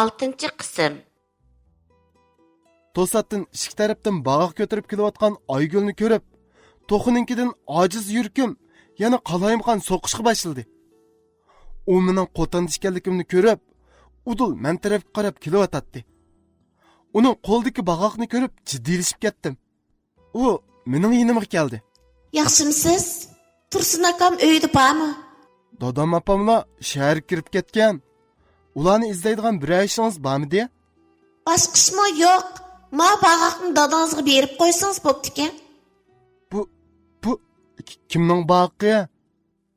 6 qism. To'satdan ishik tarafdan bag'aq ko'tarib kelayotgan Aygulni ko'rib, to'xininkidan ojiz yurkim yana qalayimqan so'qishga boshladi. U mening qo'tanda ekanligimni ko'rib, udul men tarafga qarab kelyotdi. Uning qo'ldagi bag'aqni ko'rib jiddiylashib ketdim. U mening yonimga keldi. Yaxshimisiz? Tursun akam uyda bormi? Dadam opamlar shahar kirib ketgan. Ularni izlaydigan bir ishingiz bormi de? Boshqa ishmi yo'q? Ma bag'aqni dadangizga berib qo'ysangiz bo'pti-ku. Bu kimning bag'aqi?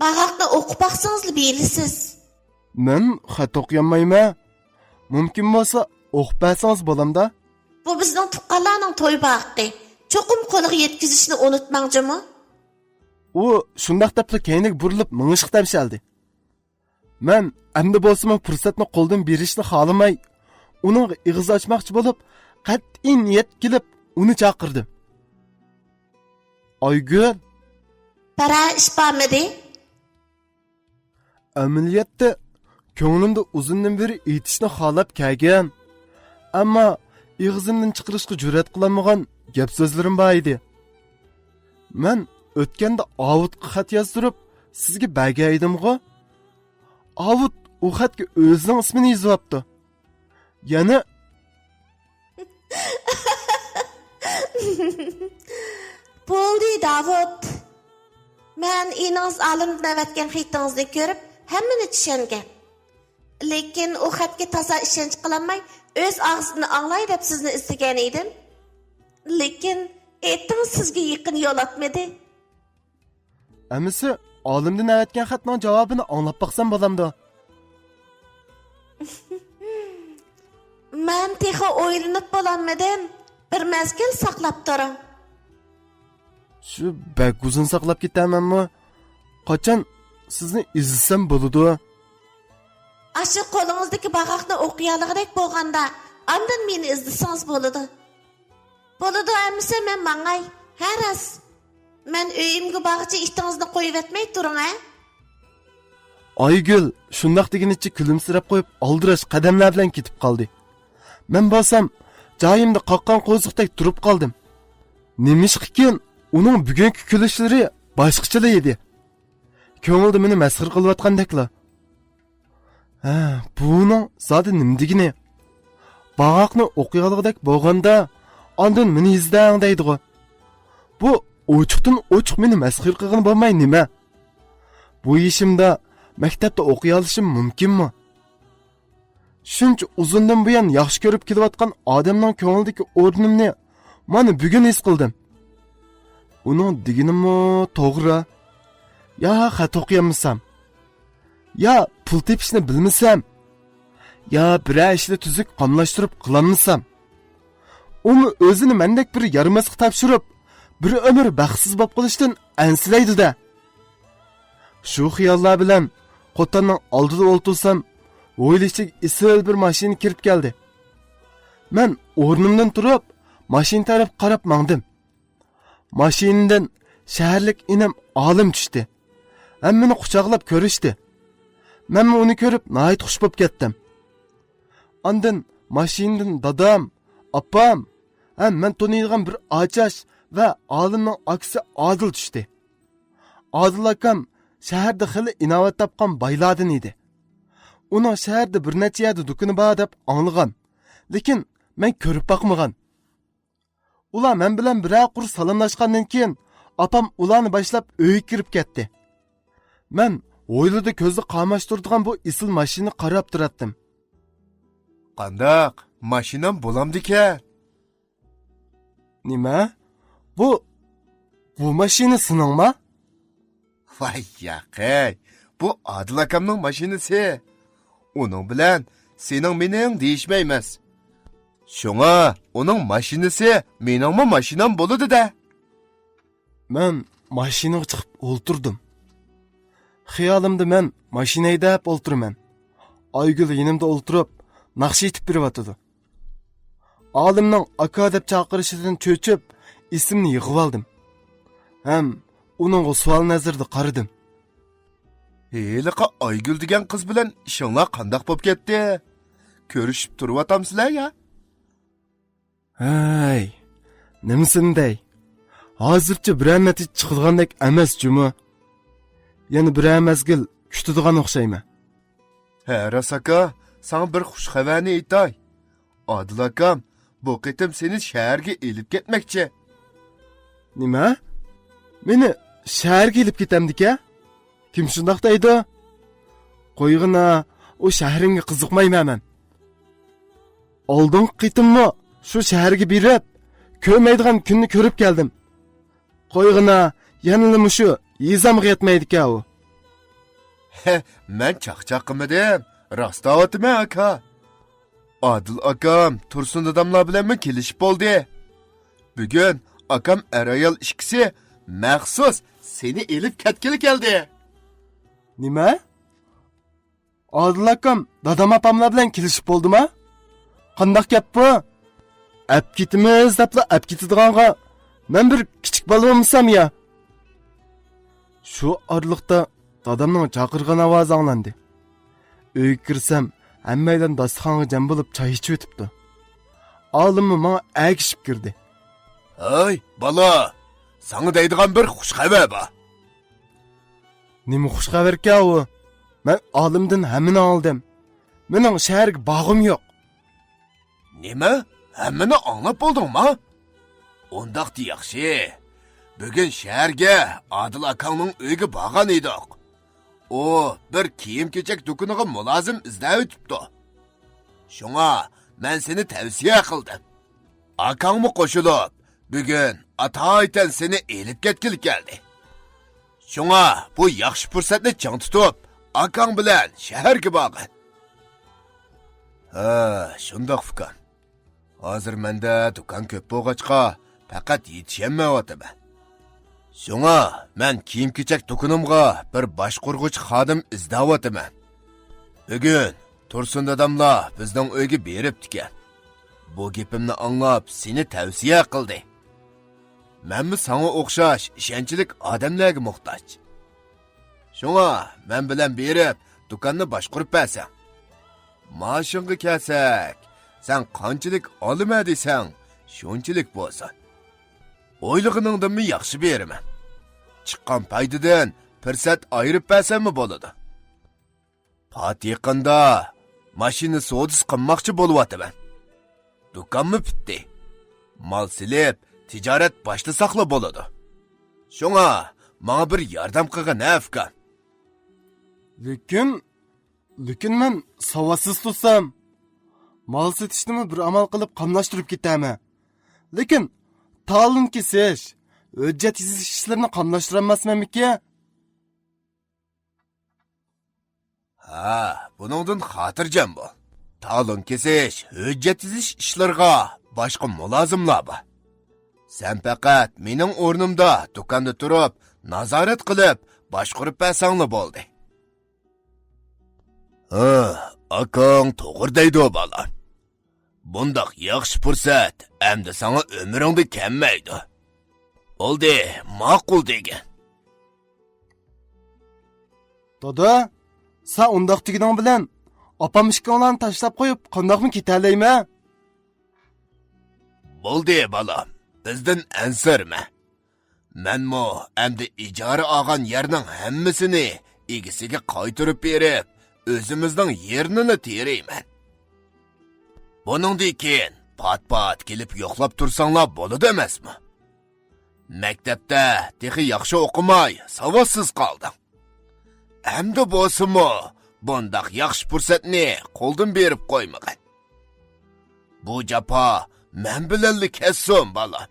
Bag'aqni o'qib baqsangiz berisiz. Men xat o'qiyamayman. Mumkin bo'lsa o'qib bersangiz bo'lamda? Bu bizning tuqqanlarning to'y bag'aqi. Cho'qim qo'liga yetkazishni unutmangchimi? U shundaq deb keyinga burilib mingishga tamshaldi. Men endi bo'lsa fursatni qo'ldan berishni xohlamay, uning ig'iz ochmoqchi bo'lib, qat'iy niyat qilib uni chaqirdim. Aygul, Bara ish bormidi? amaliyotda ko'nglimda uzundan beri aytishni xohlab kelgan, ammo ig'izimdan chiqarishga jur'at qilolmagan gap so'zlarim bor edi. Men o'tganda Avudga xat yozdirib, sizga bergandim-ku. Avud u xatga o'zining ismini yozibdi. Yana Bo'ldi, Davud. Men inangiz olimdan avatgan xitingizni ko'rib, hammani tushungan. Lekin u xatga toza ishonch qilmay, o'z og'zidan anglay deb sizni istagan edim. Lekin ayting sizga yaqin yo'latmadi. amisi olimdan avatgan xatning javobini anglab baqsam bo'lamdi. Men texo o'ylanib bo'lolmadim. Bir mezgil saqlab turing. Shu bak uzun saqlab ketamanmi? Qachon sizni izlasam bo'ladi? Aşı qo'lingizdagi bag'aqni o'qiyaligidek bo'lganda, ondan meni izlasangiz bo'ladi. Bo'ladi, amisa men mangay. Haras. Men uyimga bag'cha ishtingizni qo'yib etmay turing, ha? Aygul shundaq degenicha kulimsirab qo'yib aldirash qadamlar bilan ketib qoldi. Men bo'lsam joyimda qoqqan qo'ziqdek turib qoldim. Nimishqikin uning bugungi kulishlari boshqacha edi. Ko'ngilda meni masxir qilayotgandeklar. Buning zodi nimdigini? Bag'aqni o'qiyoligidek bo'lganda, ondan meni izdang deydi-ku. Bu ochiqdan ochiq meni masxir qilgan bo'lmay nima? Bu ishimda maktabda o'qiy olishim mumkinmi? Shuncha uzundan buyon yaxshi ko'rib kelayotgan odamning ko'nglidagi o'rnimni mana bugun his qildim. Uning deganimi to'g'ri? Ya xat o'qiyamsam? Ya pul tepishni bilmasam? Ya bir ishni tuzuk qamlashtirib qilolmasam? Uni o'zini mendek bir yarmasqa topshirib, bir umr baxtsiz bo'lib qolishdan anslaydi-da. Shu xiyollar bilan qo'tanning oldida o'ltirsam, o'ylashib isil bir mashina kirib keldi. Men o'rnimdan turib, mashina taraf qarab mangdim. Mashinadan shaharlik inam olim tushdi. Hammani quchoqlab ko'rishdi. Men uni ko'rib nihoyat xush bo'lib ketdim. Ondan mashinadan dadam, opam, men taniydigan bir ochash va olimning aksi Odil tushdi. Odil akam shaharda xili inovat topgan boylardan edi. Uning shaharda bir necha yerda do'koni bor deb anglagan, lekin men ko'rib boqmagan. Ular men bilan bir qur salomlashgandan keyin opam ularni boshlab uyga kirib ketdi. Men o'ylida ko'zni qamashtiradigan bu isil mashinani qarab turatdim. Qandaq, mashinam bo'lamdi-ku. Nima? Bu mashina siningmi? Voy yaqay, bu Odil akamning mashinasi. Uning bilan sening mening deyishmaymiz. Shunga uning mashinasi meningmi mashinam bo'ladi-da. Men mashinaga chiqib o'ltirdim. Xiyolimda men mashina haydab o'ltiraman. Aygul yonimda o'ltirib, naqsh etib beryotdi. Olimning aka deb chaqirishidan cho'chib, ismini yig'ib oldim. Ham uning savol nazarida qaradim. Heliqa Aygul degan qiz bilan ishinglar qandoq bo'lib ketdi? ko'rishib turyotamsizlar ya. Hey, nimasinday? Hozircha bir natija chiqilgandek emas jumi. Yana bir mezgil kutadigan o'xshayman. He, Rasaka, sana bir xush xabarni aytay. Odil akam, bu qitim seni shaharga elib ketmoqchi. Nima? Meni shaharga elib ketamdika? Kim shundoq deydi? Qo'yg'ina, o shahringga qiziqmayman men. Oldingi qitimmi shu shaharga berib, ko'rmaydigan kunni ko'rib keldim. Qo'yg'ina, yanilimi shu yezamga yetmaydi-ku u. He, men chaqchaq qilmadim. Rostavatıman aka. Adil akam Tursun dadamlar bilan mi kelishib bo'ldi. Bugun akam arayal ikkisi maxsus seni elib ketgili keldi. Nima? Odil akam dadam opamlar bilan kelishib bo'ldimi? Qandoq gap bu? Ap ketimiz debla ap ketidiganga men bir kichik bola bo'lsam ya. Shu orliqda dadamning chaqirgan ovozi anglandi. Uyga kirsam, hammaydan dasturxonga jam bo'lib choy ichib o'tibdi. Olimmi menga agishib kirdi. Ay, bola, sana deydigan bir xush xabar bor. Nima xush xabar-ku u? Men olimdan hammani oldim. Mening shaharga bog'im yo'q. Nima? Hammani anglab bo'ldingmi? Ondaqdi yaxshi. Bugun shaharga Adil akamning uyiga borgan edik. O bir kiyim-kechak do'koniga mulozim izlab o'tibdi. Shunga men seni tavsiya qildim. Akangmi qo'shilib, bugun atoytan seni elib ketgili keldi. Shunga bu yaxshi fursatni chang tutib, akang bilan shaharga borgin. Ha, shundoq fikr. Hozir menda do'kon ko'p bo'lg'achqa, faqat yetishmayapman. Shunga men kiyim-kechak do'konimga bir boshqurg'uchi xodim izlayapman. Bugun Tursun dadamlar bizning uyga beribdi-kan. Bu gapimni anglab seni tavsiya qildi. Menmi sana o'xshash ishonchlik odamlarga muhtoj. Shunga men bilan berib do'konni boshqurib bersan. Mashinaga kelsak, sen qanchalik olma desang, shunchalik bo'lsin. O'ylig'iningdanmi yaxshi beraman. Chiqqan paydidan fursat ayirib bersammi bo'ladi. Patiqanda mashina sodis qilmoqchi bo'lyapman. Do'konmi bitdi. Mal silib, tijorat boshlashaqla bo'ladi. Shunga menga bir yordam qilgan afgan. Lekin men savodsiz tutsam, mal sotishni bir amal qilib qamlashtirib ketaman. Lekin ta'lim kesish, hujjat yizish ishlarini qamlashtiramazmanmi-ki? Ha, buningdan xotirjam bo'l. Ta'lim kesish, hujjat yizish ishlariga boshqa mulozimlar bor. Sen faqat mening o'rnimda do'konda turib, nazorat qilib, boshqarib bersanglar bo'ldi. Ha, akang to'g'ri deydi bola. Bundaq yaxshi fursat endi sana umringda kelmaydi. Bo'ldi, ma'qul degan. Dada, sen undaq deganing bilan opam ishkonlarni tashlab qo'yib, qandoqmi ketalayman? Bo'ldi bolam, bizdan ansirma. Menmo endi ijara olgan yerning hammasini egasiga qaytarib berib, o'zimizning yerini terayman. Buningdan keyin pat-pat kelib yo'qlab tursanglar bo'ladi emasmi? Maktabda texi yaxshi o'qimay, savodsiz qolding. Endi bo'lsa-mu, bundaq yaxshi fursatni qo'ldan berib qo'ymag'in. Bu jafo men bilanli kessin bola.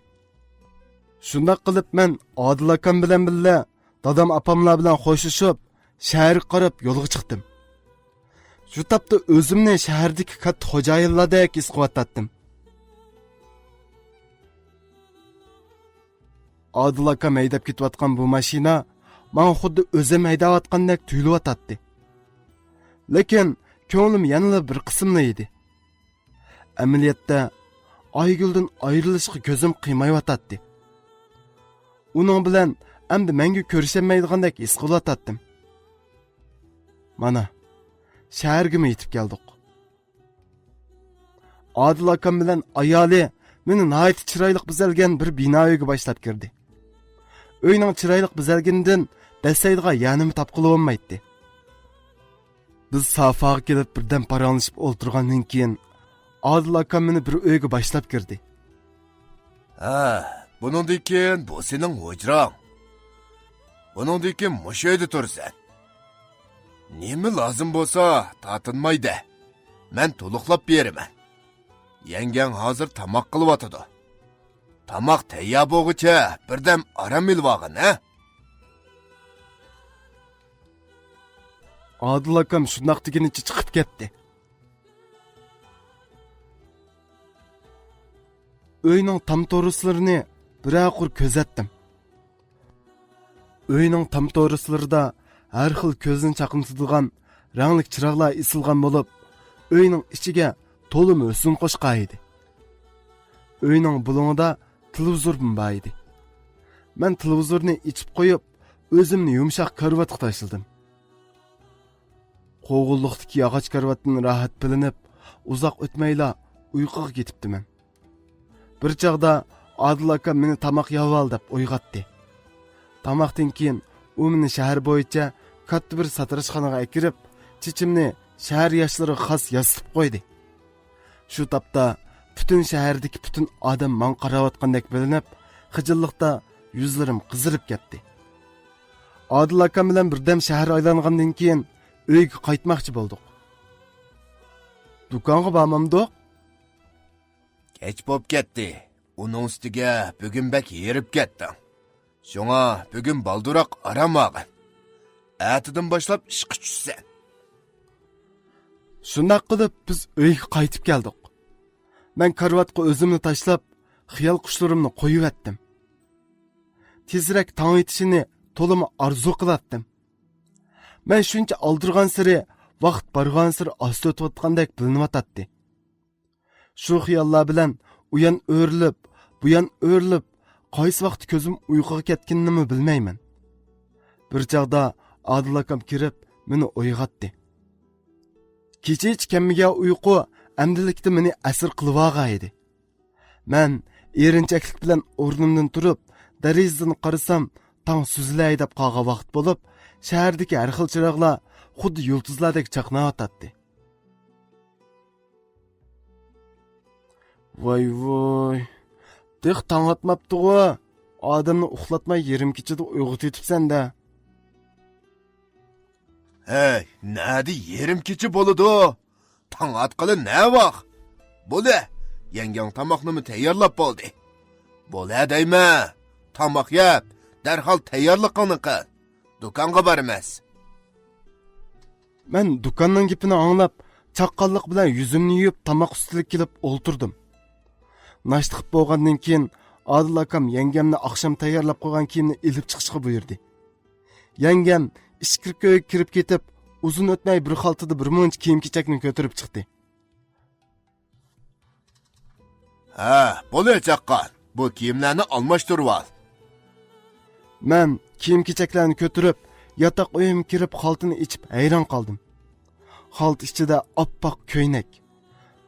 Shundoq qilib men Odil akam bilan birga dadam opamlar bilan qo'shishib, shaharga qarab yo'lga chiqdim. Shu topda o'zimni shahardagi katta xo'jayinlardek his qilyotdim. Odil akam haydab ketayotgan bu mashina men xuddi o'zim haydayotgandek tuyulyotdi. Lekin ko'nglim yanada bir qismli edi. Amaliyotda Ayguldan ayrilishga ko'zim qiymayotdi. Uning bilan endi menga ko'rishamaydigandek his qilyotdim. Mana shaharga yetib keldik. Adil akam bilan ayoli meni nihoyat chiroyli bezalgan bir bino uyga boshlab kirdi. Uyning chiroyli bezalganidan dasaydiga yanimi topqilib olmaydi. Biz safaga kelib birdan paranglashib o'ltirgandan keyin Adil akam meni bir uyga boshlab kirdi. Ha, buningdan keyin bu sening hujrang. Buningdan keyin mush uyda tursan. Nima lozim bo'lsa, tatinmaydi. Men to'liqlab beraman. Yengen hozir tamoq qilyotidi. Tamoq tayyor bo'lguncha birdan aram ilvog'in, ha? Adil akam shundoq degunicha chiqib ketdi. Uyning tam to'rislarini bir-oqur ko'zatdim. Uyning tam to'rislarida har xil ko'zni chaqimsitadigan rangli chiroqlar isilgan bo'lib, uyning ichiga to'limi o'sin qo'shgan edi. Uyning bulung'ida televizor bor edi. Men televizorni ichib qo'yib, o'zimni yumshoq karvatga tashladim. Qo'g'illiqdagi yog'och karvatdan rohat bilinib, uzoq o'tmayla uyquga ketibdiman. Bir chaqda Adil akam meni tamoq yeyol deb uyg'otdi. Tamoqdan keyin u meni shahar bo'yicha katta bir satrashxonaga akirib, chichimni shahar yoshlari xos yasib qo'ydi. Shu topda butun shahardagi butun odam men qarayotgandek bilinib, xijillikda yuzlarim qizirib ketdi. Adil akam bilan birdam shahar aylangandan keyin uyga qaytmoqchi bo'ldik. Do'konga bormamdiq. Kech bo'p ketdi. Uning ustiga bugun bak yerib ketding. Shunga bugun balduroq aramag'in. Atidan boshlab ishga tushsan. Shundoq qilib biz uyga qaytib keldik. Men karvatga o'zimni tashlab, xiyol qushlarimni qo'yib etdim. Tezroq tong etishini to'limi arzu qilatdim. Men shuncha oldirgan siri, vaqt borgan siri osti o'tayotgandek bilinyotdi. Shu xiyollar bilan uyan o'rilib, buyan o'rilib, qaysi vaqt ko'zim uyquga ketganini bilmayman. Bir chaqda Adil akam kirib, meni uyg'otdi. Kecha kamiga uyqu amdilikda meni asir qilib edi. Men erinchaklik bilan o'rnimdan turib, derazadan qarasam, tong suzilay deb qolgan vaqt bo'lib, shahardagi har xil chiroqlar xuddi yulduzlardek chaqnayotdi. Voy. Deh tong atmabdi-ku. Odamni uxlatmay yarim kechada uyg'otibsan-da. Hey, nadi yerim kechi bo'ladi? Tong atqili ne vaqt? Bo'la, yengang tamoqni tayyorlab bo'ldi. Bo'la deyma. Tamoq yeb, darhol tayyorliqni qil. Do'konga bormas. Men do'konning gapini anglab, chaqqonlik bilan yuzimni yuvib, tamoq ustiga kelib o'ltirdim. Nashtiqib bo'lgandan keyin Adil akam yengamni oqshom tayyorlab qo'ygan kiyimni ilib chiqishga buyurdi. Yengam ishkirga kirib ketib, uzun o'tmay bir xaltada bir munch kiyim-kechakni ko'tarib chiqdi. Ha, bo'la chaqqon. Bu kiyimlarni almashtirib ol. Men kiyim-kechaklarni ko'tarib, yotoq uyim kirib xaltini ichib hayron qoldim. Xalt ichida oppoq ko'ynak,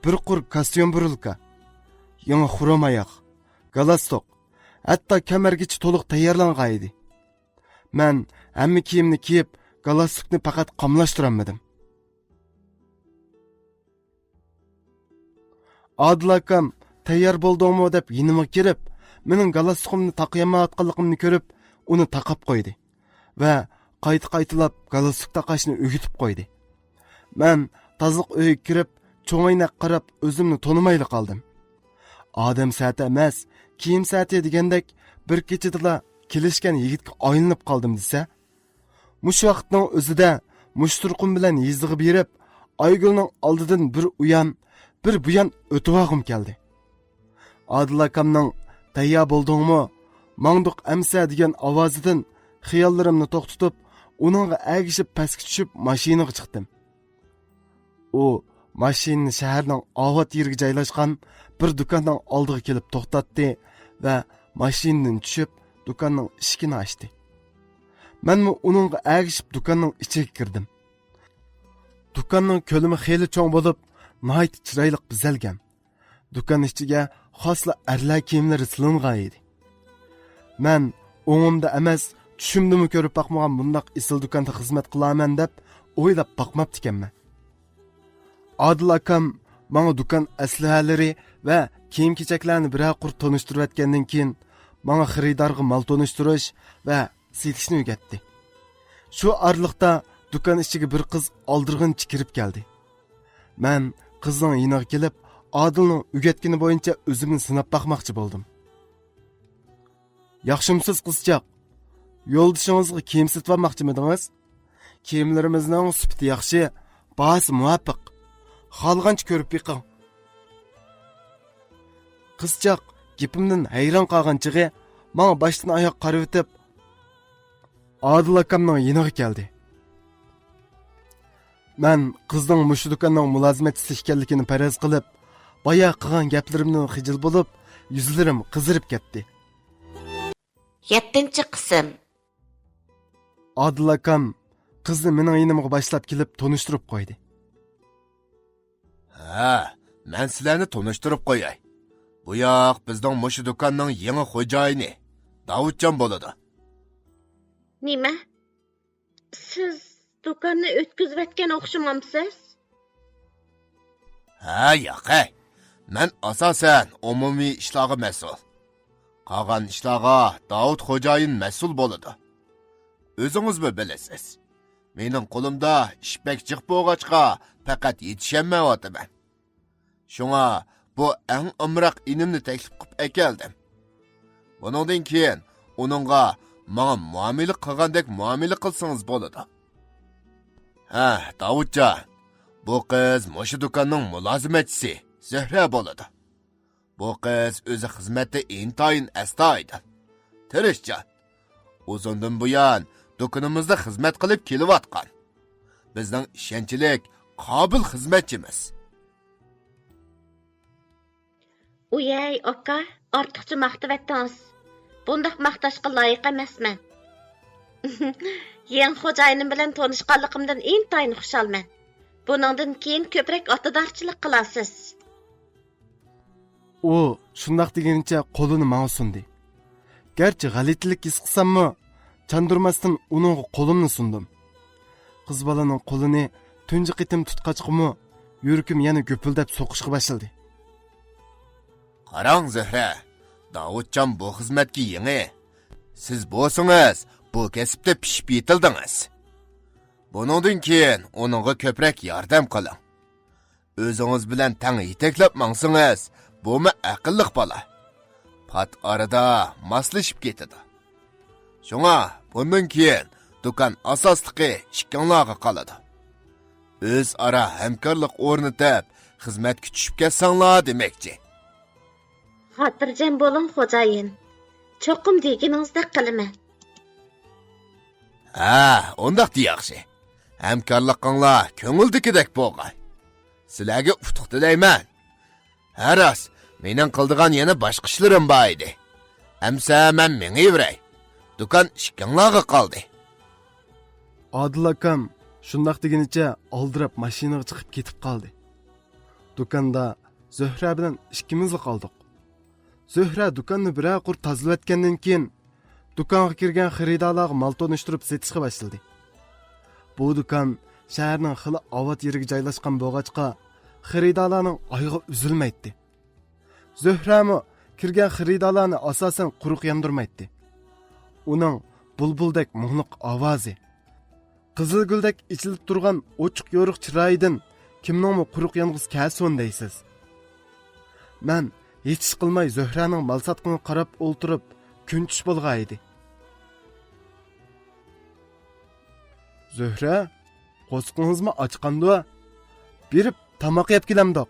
bir qur kostyum burilka, yangi xurom oyoq, galastok, hatto kamargacha to'liq tayyorlangan edi. Men hamma kiyimni kiyib, galastokni faqat qamlashtirolmadim. Adil akam tayyor bo'ldingmi deb yinimga kirib, mening galastogimni taqayamayotganligimni ko'rib, uni taqab qo'ydi va qayta-qaytalab galastok taqashni o'gitib qo'ydi. Men tazliq uyga kirib, cho'ngayna qarab o'zimni tonimayli qoldim. Odam saati emas, kiyim saati degandek bir kechada kelishgan yigitga aylanib qoldim desa, mush vaqtning o'zida mushturqum bilan yizig'i berib, Aygulning oldidan bir uyan, bir buyan o'tib keldi. Adil akamning tayyor bo'ldingmi, mangduq amsa degan ovozidan xiyollarimni to'xtatib, uningga agishib pastga tushib mashinaga chiqdim. U mashinani shaharning ovat yeriga joylashgan bir do'konning oldiga kelib to'xtatdi va mashinadan tushib do'konning eshigini ochdi. Menmi uningga agishib do'konning ichiga kirdim. Do'konning ko'lami xeyli cho'ng bo'lib, nihoyat chiroyli bezalgan. Dükan ichiga xosla erlar kiyimlari silingan edi. Men o'ngimda emas, tushimdimi ko'rib boqmagan bundoq isil do'konda xizmat qilaman deb o'ylab boqmabdi ekanman. Adil akam menga do'kon aslahalari va kiyim-kechaklarni biror qur tanishtirib o'tgandan keyin menga xaridorga mal tanishtirish va setishni o'rgatdi. Shu orliqda do'kon ichiga bir qiz oldirg'inchi kirib keldi. Men qizning yiniga kelib, Adilning o'rgatgani bo'yicha o'zimni sinab boqmoqchi bo'ldim. Yaxshimsiz qizchaq? Yo'ldishingizga kiyim sotib olmoqchimidingiz? Kiyimlarimizning sifati yaxshi, bahasi muvofiq. Xolgancha ko'rib biqing. Qizchaq gapimdan hayron qolganchig'i menga boshdan oyoq qarab o'tib, Adil akamning yiniga keldi. Men qizning mushu do'konning mulozimatchisi ekanligini faraz qilib, boya qilgan gaplarimdan xijil bo'lib, yuzlarim qizirib ketdi. 7-qism. Adil akam qizni mening yinimga boshlab kelib tanishtirib qo'ydi. Ha, men sizlarni tanishtirib qo'yay. Bu yoq bizning mushu do'konning yangi xo'jayini, Davudjon bo'ladi. Nima? Siz do'konni o'tkazayotgan o'xshamamsiz? Ha, yo'q. Men asosan umumiy ishlarga mas'ul. Qolgan ishlarga Davud xo'jayin mas'ul bo'ladi. O'zingiz bilasiz. Mening qo'limda ish bek jiq bo'lg'achqa faqat yetishmayapman. Shunga bu eng umroq inimni taklif qilib ekeldim. Buningdan keyin uningga menga muomala qilgandek muomala qilsangiz bo'ladi. Ha, Davudjon, bu qiz mushu do'konning mulozimatchisi Zahra bo'ladi. Bu qiz o'zi xizmatda intayin astoydil, tirishchan. Uzundan buyon do'konimizda xizmat qilib kelayotgan. Bizning ishonchlik, qobil xizmatchimiz. Uyay, aka, ortiqcha maqtavatdingiz. Bundaq maqtashga loyiq emasman. Yen xo'jayinim bilan tanishganligimdan intayin xushalman. Buningdan keyin ko'proq otadorchilik qilasiz. U shundoq deganicha qo'lini menga sundi. Garchi g'alatilik his qilsammi, chandurmasdan uning qo'limni sundim. Qiz bolaning qo'lini tunji qitim tutqachqimi, yurakim yana go'pildab so'qishga boshladi. Qarang Zahra, Davudjon bu xizmatga yangi. Siz bo'lsangiz, bu kasbda pishib yetildingiz. Buningdan keyin uningga ko'proq yordam qiling. O'zingiz bilan tang yetaklab mangsangiz, bumi aqlliq bola. Pat arada moslashib ketadi. Shunga bundan keyin do'kon asosligi ikkinglarga qoladi. O'z ara hamkorlik o'rnatib, xizmatga tushib ketsanglar demakchi. Xotirjam bo'ling, xo'jayin. Cho'qim deganingizdek qilaman. Ha, undaq yaxshi. Hamkorliginglar ko'ngildagidek bo'lg'ay. Sizlarga utuq tilayman. Haras, mening qildigan yana boshqa ishlarim bor edi. Amsa men mengivray. Do'kon ikkinglarga qoldi. Adil akam shundoq deganicha oldirab mashinaga chiqib ketib qoldi. Do'konda Zahra bilan ikkimiz qoldik. Zahra do'konni biror qur tozalayotgandan keyin do'konga kirgan xaridorlarga mal tanishtirib setishga boshladi. Bu do'kon shaharning xili avot yeriga joylashgan bo'lg'achqa xaridorlarning oyog'i uzilmaydi. Zahrami kirgan xaridorlarni asosan quruq yondirmaydi. Uning bulbuldek muhliq ovozi, qizilguldek ichilib turgan ochiq yo'riq chiroyidan kimningmi quruq yong'is kelsin deysiz. Men hech ish qilmay Zahraning mal sotqini qarab o'ltirib, kunchish bo'lgan edi. Zahra, qo'sqingizmi ochqandi? Berib tamoq yeb kelamdoq.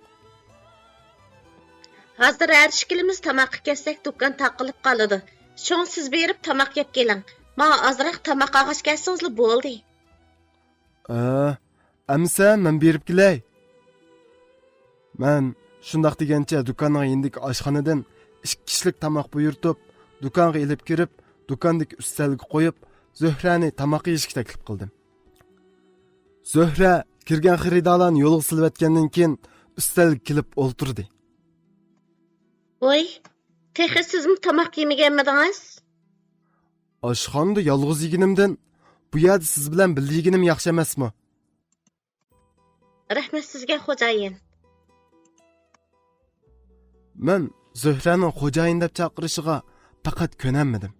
Hozir erishkilimiz tamoqqa kelsak do'kon taqilib qoladi. Shon siz berib tamoq yeb keling. Men ozroq tamoq og'ish kelsangiz bo'ldi. Amsa men berib kelay. Men shundoq degancha do'konning yindik oshxonadan 2 kishilik tamoq buyurtib, do'konga elib kirib, do'kondagi ustalga qo'yib, Zahrani tamoq yeyishga taklif qildim. Zahra kirgan xaridorlarni yo'lga silib o'tgandan keyin ustalga kelib o'ltirdi. Voy, texi sizmi tamoq yemaganmidingiz? Oshxonada yolg'iz yeganimdan bu yerda siz bilan birga yeganim yaxshi emasmi? Rahmat sizga xo'jayin. Men Zuhraning xo'jayin deb chaqirishiga faqat ko'nammadim.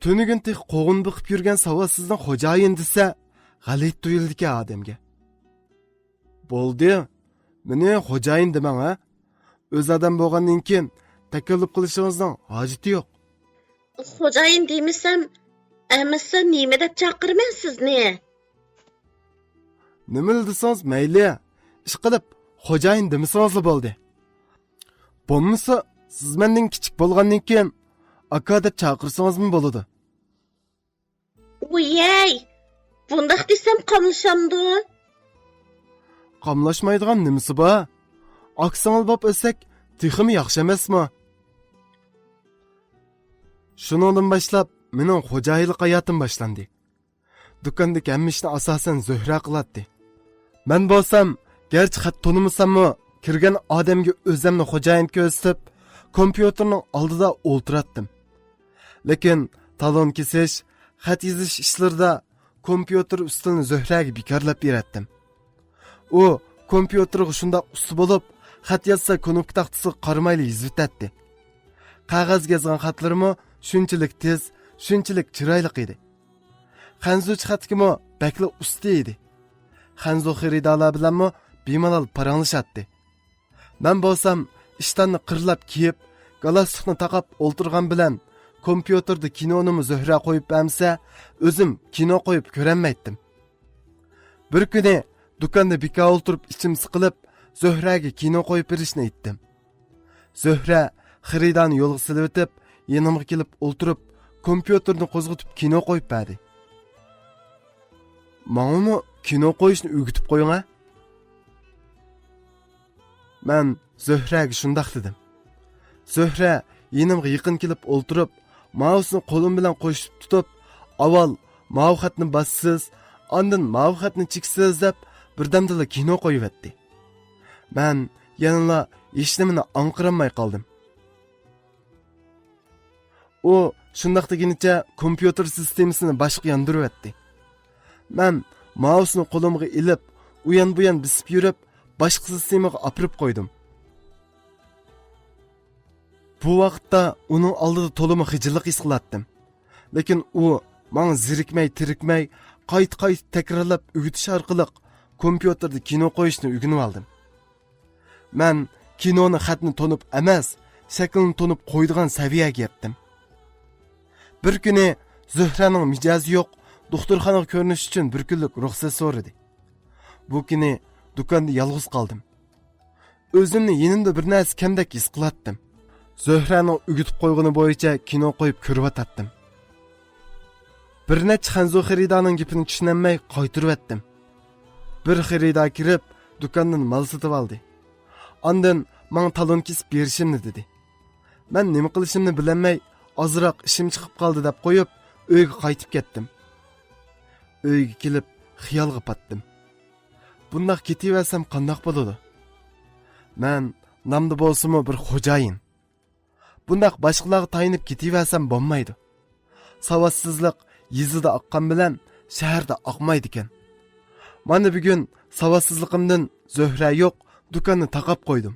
Tunigun tek qo'g'in biqib yurgan savodsizning xo'jayin desa, g'alit tuyuldi-ki odamga. Bo'ldi. Meni xo'jayin demang ha. O'z odam bo'lgandan keyin takalluf qilishingizning hojati yo'q. Xo'jayin demisam, amisi nima deb chaqirman sizni? Nima desangiz mayli. Ish qilib xo'jayin demasangiz bo'ldi. Bo'lmasa siz mendan kichik bo'lgandan keyin aka deb chaqirsangizmi bo'ladi? Voy, bundaq desam qamlashamdi. Qamlashmaydigan nimasi bor? Oksangil bop o'sak, texmi yaxshi emasmi? Shuningdan boshlab mening xo'jayinlik hayotim boshlandi. Do'kondagi hamma ishni asosan Zuhra qiladi. Men bo'lsam, garchi xat tonimasammi, kirgan odamga o'zimni xo'jayin ko'rsatib, kompyuterning oldida o'ltiratdim. Lekin talon kesish, xat yozish ishlarida kompyuter ustunini Zuhraga bekorlab beratdim. U kompyuterga shunda usti bo'lib, xat yozsa knopka taxtasiga qaramayli yozib o'tadi. Qog'ozga yozgan xatlarimi shunchalik tez, shunchalik chiroyli edi. Xanzuch xatgimi bakli usti edi. Xanzu xaridalar bilanmi bemalol paranglashadi. Men bo'lsam, ishtanni qirlab kiyib, galastikni taqab o'ltirgan bilan kompyuterda kinonimi Zuhra qo'yib bersa, o'zim kino qo'yib ko'ranmaydim. Bir kuni do'konda beka o'ltirib ichim siqilib, Zuhraga kino qo'yib berishni aytdim. Zuhra xaridani yo'lga silib o'tib, yanimga kelib o'ltirib, kompyuterni qo'zg'atib kino qo'yib berdi. Menga kino qo'yishni o'rgatib qo'ying-a? Men Zuhraga shunday dedim. Zuhra yanimga yaqin kelib o'ltirib, mousni qo'lim bilan qo'shib tutib, avval mouse xatni bassiz, ondan mouse xatni cheksiz deb birdamdala kino qo'yibdi. Men yanala hech nimani anqiramay qoldim. U shunday degunicha kompyuter sistemasini boshqa yondirib o'tdi. Men mousni qo'limga ilib, u yon bu yon bisib yurib, boshqa sistemaga opirib qo'ydim. Bu vaqtda uning oldida to'limi xijillik his qilatdim. Lekin u menga zirikmay, tirikmay, qayt-qayt takrorlab o'g'itish orqali kompyuterda kino qo'yishni o'rganib oldim. Men kinoni xatni tonib emas, shaklini tonib qo'ydigan saviyaga yetdim. Bir kuni Zuhraning mijozi yo'q, doktorxonaga ko'rinish uchun bir kunlik ruxsat so'radi. Bu kuni do'konda yolg'iz qoldim. O'zimni yenimda bir narsa kamdek his qilatdim. Zuhraning o'gitib qo'ygani bo'yicha kino qo'yib ko'rib o'tatdim. Bir necha Xanzu xaridaning gapini tushunmay qaytirib o'tdim. Bir xarida kirib, do'kondan mal sotib oldi. Ondan menga talon kesib berishimni dedi. Men nima qilishimni bilmay, ozroq ishim chiqib qoldi deb qo'yib, uyga qaytib ketdim. Uyga kelib, xiyolga patdim. Bundoq ketaversam qandoq bo'ladi? Men namda bo'lsimi bir xo'jayin. Bundoq boshqalarga tayinib ketaversam bo'lmaydi. Savodsizlik yezida oqqan bilan shaharda oqmaydi ekan. Mana bugun savodsizligimdan Zuhra yo'q, do'konni taqab qo'ydim.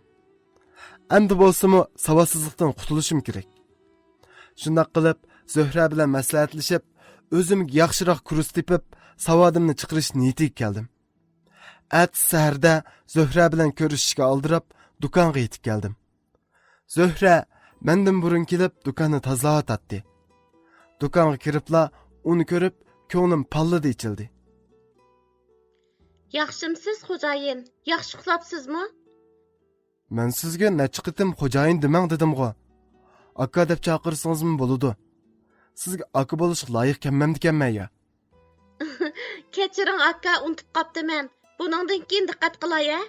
Endi bo'lsimi savodsizlikdan qutulishim kerak. Shunday qilib, Zuhra bilan maslahatlashib, o'zimga yaxshiroq kurs tepib, savodimni chiqarish niyatiga keldim. Saharda Zuhra bilan ko'rishishga oldirib, do'konga yetib keldim. Zuhra mendan burun kelib, do'konni tozalatdi. Do'konga kiribla uni ko'rib, ko'nglim pallida ichildi. Yaxshimsiz xo'jayin? Yaxshi uxlabsizmi? Men sizga necha qitim xo'jayin demang dedim-ku. Aka deb chaqirsangizmi bo'ladi? Sizga aka bo'lish loyiq kelmamdikanman ya. Kechiring aka, unutib qoptiman. Buningdan keyin diqqat qilay-a?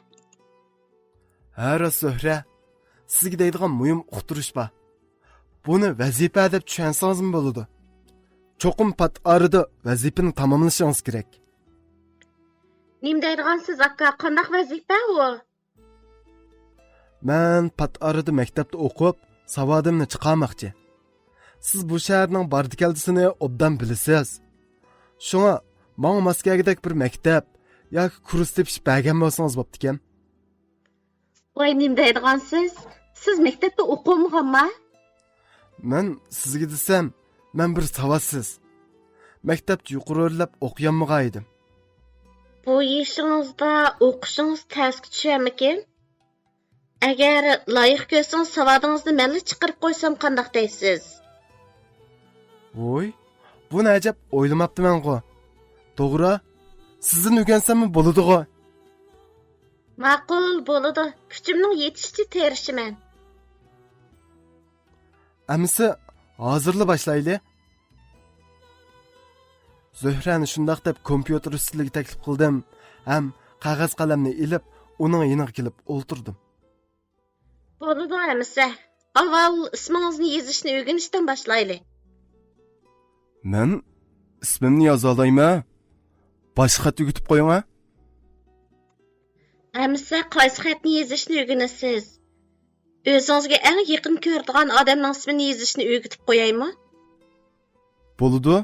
Ha, Zuhra. Sizga deydigan muhim uqtirish bor. Buni vazifa deb tushensangizmi bo'ladi? Cho'qim pat orada vazifani tamomlashingiz kerak. Nim deydigansiz aka, qanday vazifa u? Men pat arada maktabda o'qib, savodimni chiqarmoqchi. Siz bu shaharning bardi-keldisini obdan bilasiz. Shunga menga Moskvadagi bir maktab yoki kurs tepish bergan bo'lsangiz bo'pti-ekan. Voy, nima deydigansiz? Siz maktabda o'qimaganmi? Men sizga desam, men bir savodsiz. Maktabda yuqori o'rlab o'qiyanmagan edim. Bu ishingizda o'qishingiz tasga tushamikin? Agar loyiq ko'rsangiz savodingizni menga chiqarib qo'ysam qandoq deysiz? Voy, bu ne acab o'ylamabdiman-ku. To'g'ri? Sizdan o'rgansam bo'ladi-ku. Ma'qul bo'ladi. Kuchimning yetishicha terishiman. Amisi, hozirla boshlayli. Zuhrani shundoq deb kompyuter ustiga taklif qildim, ham qog'oz qalamni ilib, uning yoniga kelib o'ltirdim. Bo'ladi amisa. Avval ismingizni yozishni o'rganishdan boshlayli. Men ismimni yoza olayman. Boshqa tugitib qo'ying-a. Amisa qaysi xatni yozishni o'rganasiz? O'zingizga eng yaqin ko'radigan odamning ismini yozishni o'rgatib qo'yaymi? Bo'ladi.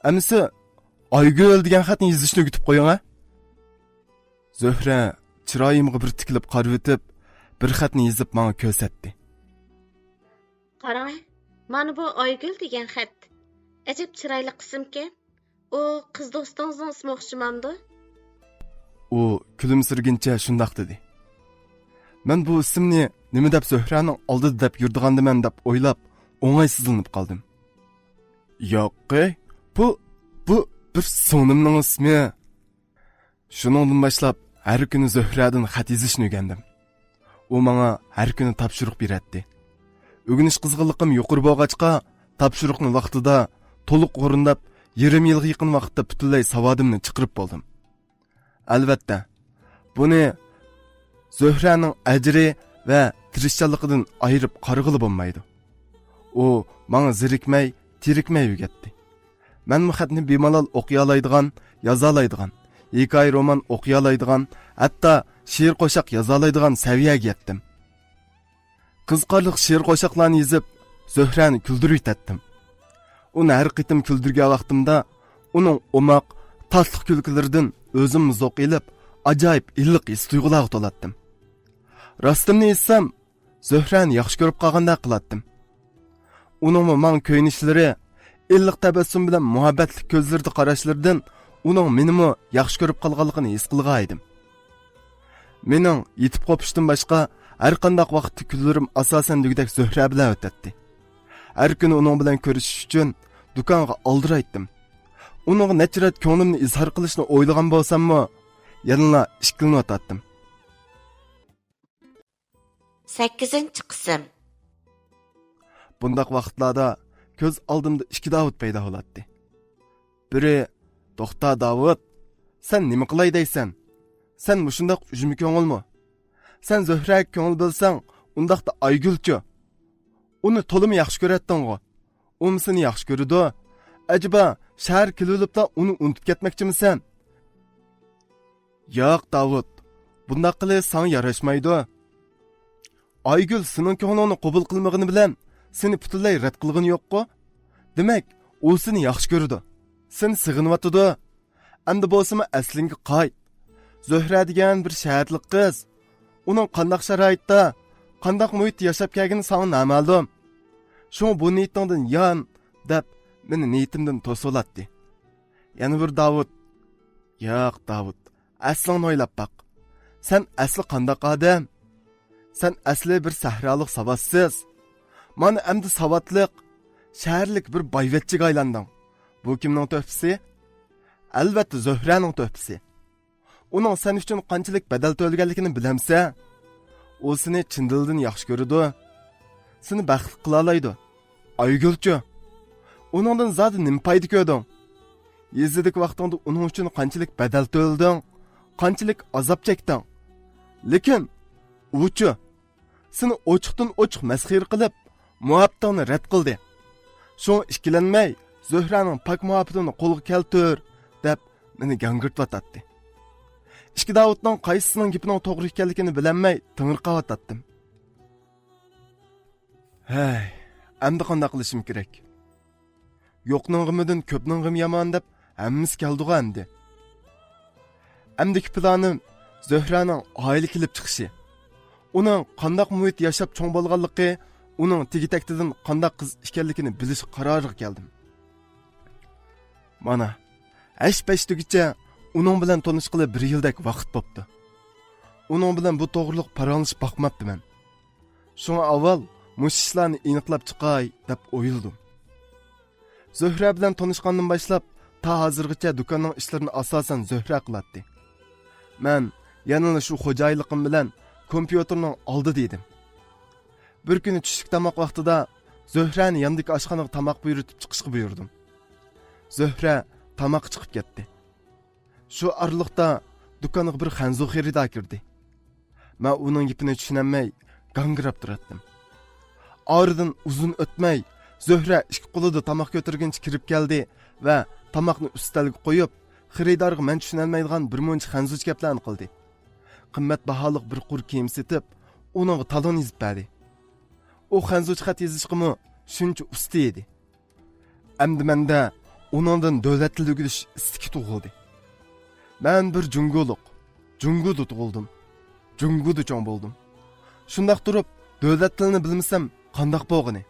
Amisi, Aygul degan xatni yozishni o'rgatib qo'ying-a. Zuhra chiroyimga bir tikilib qarab o'tib, bir xatni yozib menga ko'rsatdi. Qarang, mana bu Aygul degan xat. Ajab chiroyli qismkan. U qiz do'stingizning ismi o'xshamamdi? U kulimsirguncha shundoq dedi. Men bu ismni nima deb Zuhraning oldida deb yurdigandiman deb o'ylab, o'ng'aysizlanib qoldim. Yo'q, bu bir sonimning ismi. Shuningdan boshlab har kuni Zuhradan xat yozishni o'rgandim. U menga har kuni topshiriq beradi. O'rganish qizg'inligim yuqori bo'lg'achqa, topshiriqni vaqtida to'liq o'rindab, yarim yilga yaqin vaqtda butunlay savodimni chiqarib bo'ldim. Albatta, buni Zuhraning ajri va tirishchanligidan ayirib qarag'ili bo'lmaydi. U menga zirikmay, tirikmay o'rgatdi. Men bu xatni bemalol o'qiy oladigan, yoza oladigan, hikoya roman o'qiy oladigan, hatto she'r qo'shiq yoza oladigan saviyaga yetdim. Qiziqarli she'r qo'shiqlarni yozib, Zuhrani kuldirib yetdim. Uni har qitim kuldirgan vaqtimda, uning omoq, tatliq kulkularidan o'zimni zo'q elib, ajoyib illiq his tuyg'ularga to'latdim. Rostimni aytsam, Zuhrani yaxshi ko'rib qolgandek qilatdim. Uning men ko'yinishlari, illiq tabassum bilan muhabbatli ko'zlarida qarashlaridan uning menimi yaxshi ko'rib qolganligini his qilgan edim. Mening yetib qopishdan boshqa har qanday vaqtda kunlarim asosan degdek Zuhra bilan o'tadi. Har kuni uning bilan ko'rishish uchun do'konga oldiraydim. Uning nechirat ko'nglimni izhor qilishni o'ylagan bo'lsam-mo, yana ishkilinib o'tdim. 8-qism. Bundaq vaqtlarda ko'z oldimda ikki Davud paydo bo'ladi. Biri, "To'xta Davud, sen nima qilay deysan? Sen mushundaq ujmi ko'ngilmi? Sen Zuhraga ko'ngil bilsang, undaqda Aygulchi. Uni to'limi yaxshi ko'ratding-ku. U seni yaxshi ko'rdi. Acaba shahar kelibda uni unutib ketmoqchimisan?" "Yo'q Davud, bundaq qilish sana yarashmaydi. Aygul sening ko'nglingni qabul qilmagani bilan seni butunlay rad qilgani yo'q-ku. Demak, u seni yaxshi ko'rdi. Sen sig'inyotdi. Endi bo'lsa aslinga qayt. Zuhra degan bir shaharlik qiz. Uning qanday sharoitda, qanday muhitda yashab kelgani sana noma'lum. Shunga bu niyatingdan yon deb meni niyatimdan to'solatdi. Yana bir Davud. Yo'q Davud, aslingni o'ylab baq. Sen asli qanday odam? Sen asli bir sahrolik savotsiz. Mana endi savodliq, shaharlik bir boyvatchiga aylanding. Bu kimning to'pisi? Albatta Zuhraning to'pisi. Uning sen uchun qanchalik badal to'lganligini bilamsa, u seni chin dildan yaxshi ko'radi. Seni baxtli qila oladi. Aygulchi, uningdan zodi nima foyda ko'rding? Yezidik vaqtingda uning uchun qanchalik badal to'lding, qanchalik azob chekding. Lekin uchi seni ochiqdan ochiq masxir qilib, muhabbatini rad qildi. Shunga ikkilanmay, Zuhraning pak muhabbatini qo'lga keltir deb meni gangirtvatdi. Ikki Davudning qaysisining gapining to'g'ri ekanligini bilmay, tingirqavatdim. Hey, endi qanday qilishim kerak? Yo'qning g'imidan ko'pning g'imi yomon deb hammamiz keldik endi. Endi planim Zöhraning oila kelib chiqishi. Uning qanday muhit yashab cho'ng bo'lganligi, uning tegitaktidan qanday qiz ekanligini bilish qaroriga keldim. Mana, ash-pashtugicha uning bilan tanishqili 1 yildak vaqt bo'pti. Uning bilan bu to'g'riliq paranglashib boqmabdiman. Shunga avval mush ishlarni aniqlab chiqay deb o'yladim. Zöhra bilan tanishgandan boshlab ta hozirgacha do'konning ishlarini asosan Zöhra qiladi. Men yana shu xo'jayliqim bilan kompyuterning oldida edim. Bir kuni tushlik tomoq vaqtida Zöhrani yandagi oshxonaga tomoq buyurtib chiqishga buyurdim. Zöhra tomoq chiqib ketdi. Shu oraliqda do'konga bir xanzu xaridor kirdi. Men uning gapini tushunmay gangirab turardim. Oradan uzun o'tmay Zöhra ikki qo'lida tomoq ko'targancha kirib keldi va tomoqni ustalga qo'yib, xaridorga men tushunolmaydigan bir muncha xanzuch gaplarni qildi. Qimmat baholiq bir qur kiyim setib, uning talon yozib berdi. U xanzuch xat yozishqimi shuncha usta edi. Endi menda uningdan davlat tili o'rganish istiki tug'ildi. Men bir Junguda tug'ildim. Junguda cho'ng bo'ldim. Shundaq turib, davlat tilini bilmasam, qandoq bo'lg'ini?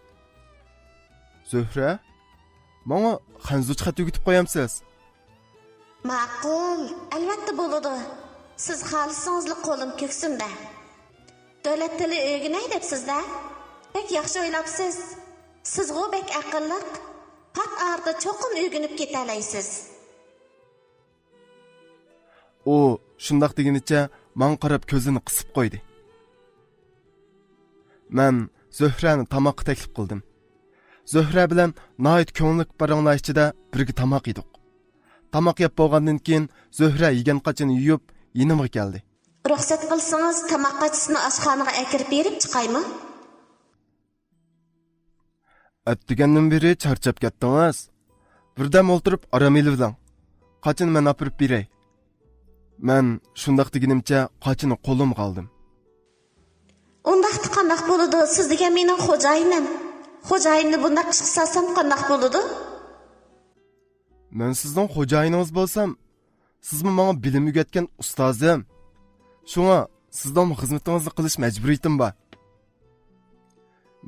Zöhra, menga xanzuch xat o'rgatib qo'yamsiz? Ma'qul, albatta bo'ladi. Siz xohlasangizli qo'lim ko'ksimda. Davlat tili o'rganay debsiz-da? Bek yaxshi o'ylabsiz. Sizg'u bek aqlliq. Pat arda cho'qim o'rganib ketalaysiz. O, shundoq degunicha men qarab ko'zini qisib qo'ydi. Men Zöhrani tomoqqa taklif qildim. Zöhra bilan noyat ko'nglik paranglashchida birga tomoq yedik. Tomoq yeb bo'lgandan keyin Zöhra yegan qochini yuyib, yinimga keldi. Ruxsat qilsangiz tomoqqachisini oshxonaga akirib berib chiqaymi? Atdigandan beri charchab ketdingiz. Birdam o'ltirib aram eling. Qochini men opirib beray. Men shundoq deganimcha qochini qo'limga oldim. Undaqda qandoq bo'ladi? Siz degan mening xo'jayinim. Xo'jayinni bunday ish qilsam qandoq bo'ladi? Men sizning xo'jayiningiz bo'lsam, sizmi menga bilim o'rgatgan ustozim. Shunga sizdan xizmatingizni qilish majburiyatim bor.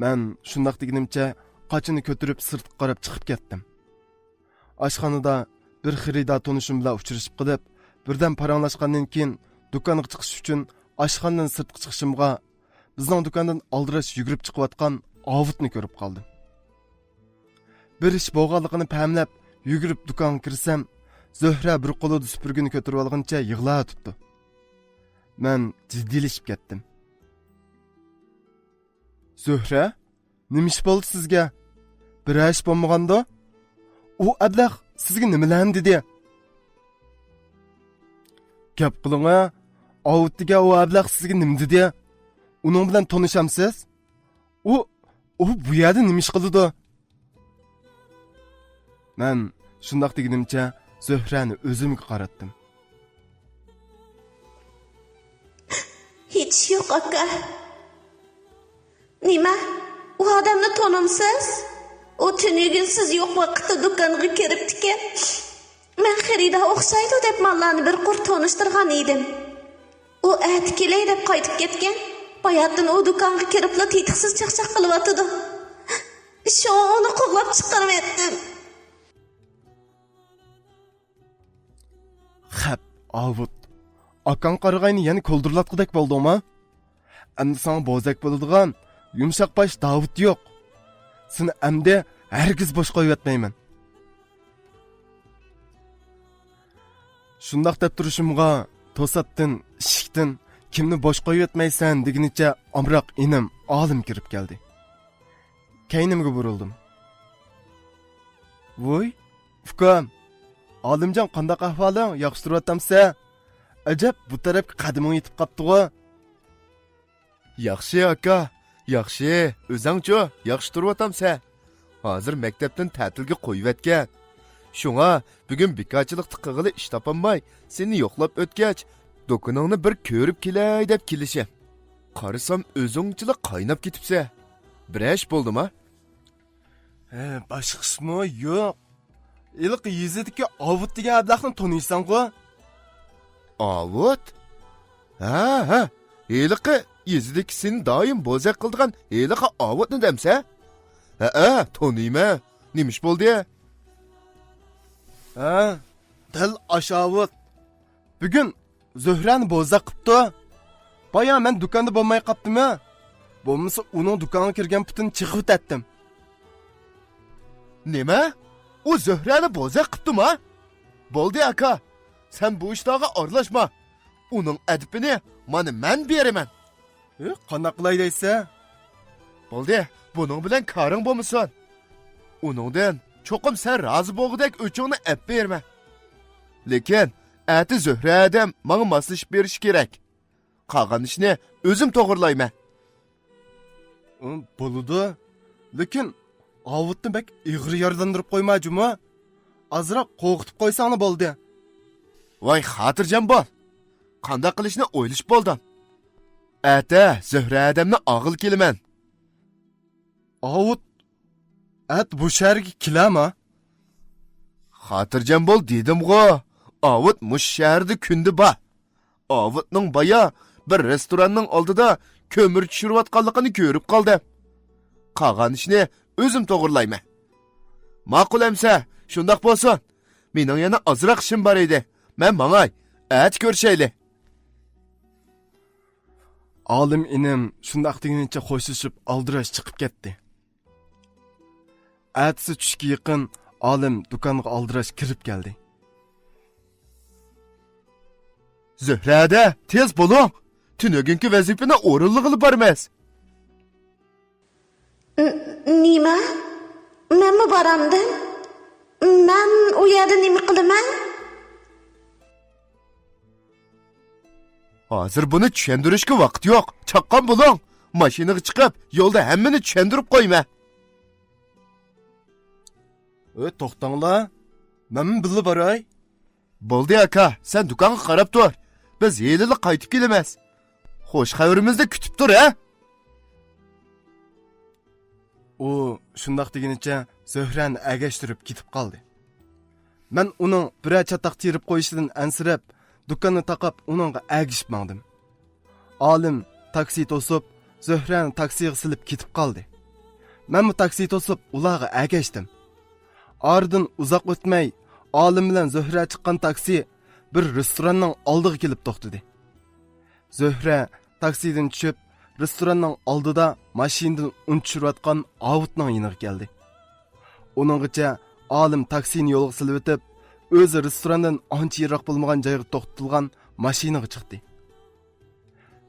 Men shundoq deganimcha qochini ko'tarib sirtga qarab chiqib ketdim. Oshxonada bir xaridor tanishim bilan uchrashib qolib, birdan paranglashgandan keyin do'konga chiqish uchun oshxonadan sirtga chiqishimga bizning do'kondan oldirash yugurib chiqayotgan Ovutni ko'rib qoldim. Bir ish bo'lganligini pamlab yugurib do'konga kirsam, Zöhra bir qo'lida supurgini ko'tarib olgancha yig'latibdi. Men jiddiyleşib ketdim. Zöhra, nima ish bo'ldi sizga? Bir ish bo'lmaganda? U ablah sizga nimalarni dedi? Gap qiling-a. Ovutdiga u ablah sizga nima dedi? Uning bilan tanishamsiz? U bu yerda nima ish qildi? Men shundoq deganimcha Zöhrani o'zimga qaratdim. Hech yo'q aka. Nima? U odamni tanimsiz? U tunugun siz yo'q vaqtda do'konga kiribdi-kan. Men xaridor o'xshaydi deb mallarni bir qur tanishtirgan edim. U kelay deb qaytib ketgan. Bayatdan u do'konga kiribla tetiqsiz chaqchaq qilyotdi. Shu uni qo'llab chiqarib etdim. Xap, avut. Akan qarag'ayni yana ko'ldirlatqidek bo'ldimi? Endi sana bozak bo'ladigan yumshoq bosh Davud yo'q. Seni endi hargiz bosh qo'yatmayman. Shundoq deb turishimga to'satdan, ishikdan kimni bosh qo'yatmaysan degunicha amroq inim olim kirib keldi. Kaynimga burildim. Voy, ukam, olimjon qanday ahvoling? Yaxshi turyaptimsa? Ajab, bu tarafga qadiming yetib qapti-ku. Yaxshi aka, yaxshi. O'zingchi yaxshi turyotamsa? Hozir maktabdan ta'tilga qo'yib Shunga bugun bekorchilikda qilg'ili ish topolmay, seni yo'qlab o'tgach, do'koningni bir ko'rib kelay deb kelishim. Qarasam o'zingchilik qaynab ketibsa. bir ish bo'ldimi? Boshqa ismi yo'q. İlk yezidiki Avut degan ablaqni tanıysan-ku? Avut? Ha, eliqi yezidiki sen doim bo'zaq qildigan eliqi Avutni demsa? Ha, tanıyman. Nimish bo'ldi? Dil aşavut. Bugün Zöhrani bozaq qıptı. Baya men dükkanda bo'lmay qaptımı? Bo'lmasa uning dukkaniga kirgan putini chiqib etdim. Nima? O Zöhrani bo'zaq qiptimi? Bo'ldi aka. Sen bu ishlarga aralashma. Uning adibini mana men beraman. Qanday qilay deysa? Bo'ldi, buning bilan karing bo'lmasin. Uningdan cho'qim sen rozi bo'lgudek o'chingni ap berma. Lekin ati Zöhra adam menga moslashib berish kerak. Qolgan ishni o'zim to'g'irlayman. Bo'ludi. Lekin Avutni bek ig'ri yordandırıp qo'ymajimi? Azroq qo'rqitib qo'ysang bo'ldi. Voy, xotirjam bo'l. Qanday qilishni o'ylash bo'ldim. Ata Zöhra adamni og'il kelaman. Avut bu shaharga kelama? Xotirjam bo'l dedim-ku. Avut mush shaharda kundi bor. Avutning baya bir restoranning oldida ko'mir tushirayotganligini ko'rib qoldim. Qolgan ishni o'zim to'g'irlayman. Ma'qul emsa, shundoq bo'lsin. Mening yana ozroq ishim bor edi. Men mangay, at ko'rishayli. Olim inim shundoq deganicha qo'shilib aldirash chiqib ketdi. Atsi tushga yaqin olim do'konga aldirash kirib keldi. Zöhrada, tez bo'ling. Tunugunki vazifani o'rinli qilib bormas. Nima? Menmi boramdim? Men u yerda nima qilaman? Hozir buni tushuntirishga vaqt yo'q. Chaqqan bo'ling. Mashinaga chiqib, yo'lda hammani tushuntirib qo'yma. To'xtanglar. Men bilib boray. Bo'ldi aka, sen do'konga qarab tur. Biz yelili qaytib kelamiz. Xo'sh xabarimizni kutib tur, ha? U shundoq deganicha Zöhrani agashtirib ketib qoldi. Men uning bir chatoq terib qo'yishidan ansirab, do'konni taqab uningga agishib mangdim. Olim taksi to'sib, Zöhrani taksiga silib ketib qoldi. Men bu taksi to'sib ularga agashdim. Ardın uzoq o'tmay, olim bilan Zöhra chiqqan taksi bir restoranning oldiga kelib to'xtadi. Zöhra taksidan tushib, restoranning oldida mashinadan un tushirayotgan Avutning yoniga keldi. Uninggacha olim taksini yo'lga silib o'tib, o'zi restorandan ancha yiroq bo'lmagan joyga to'xtatilgan mashinaga chiqdi.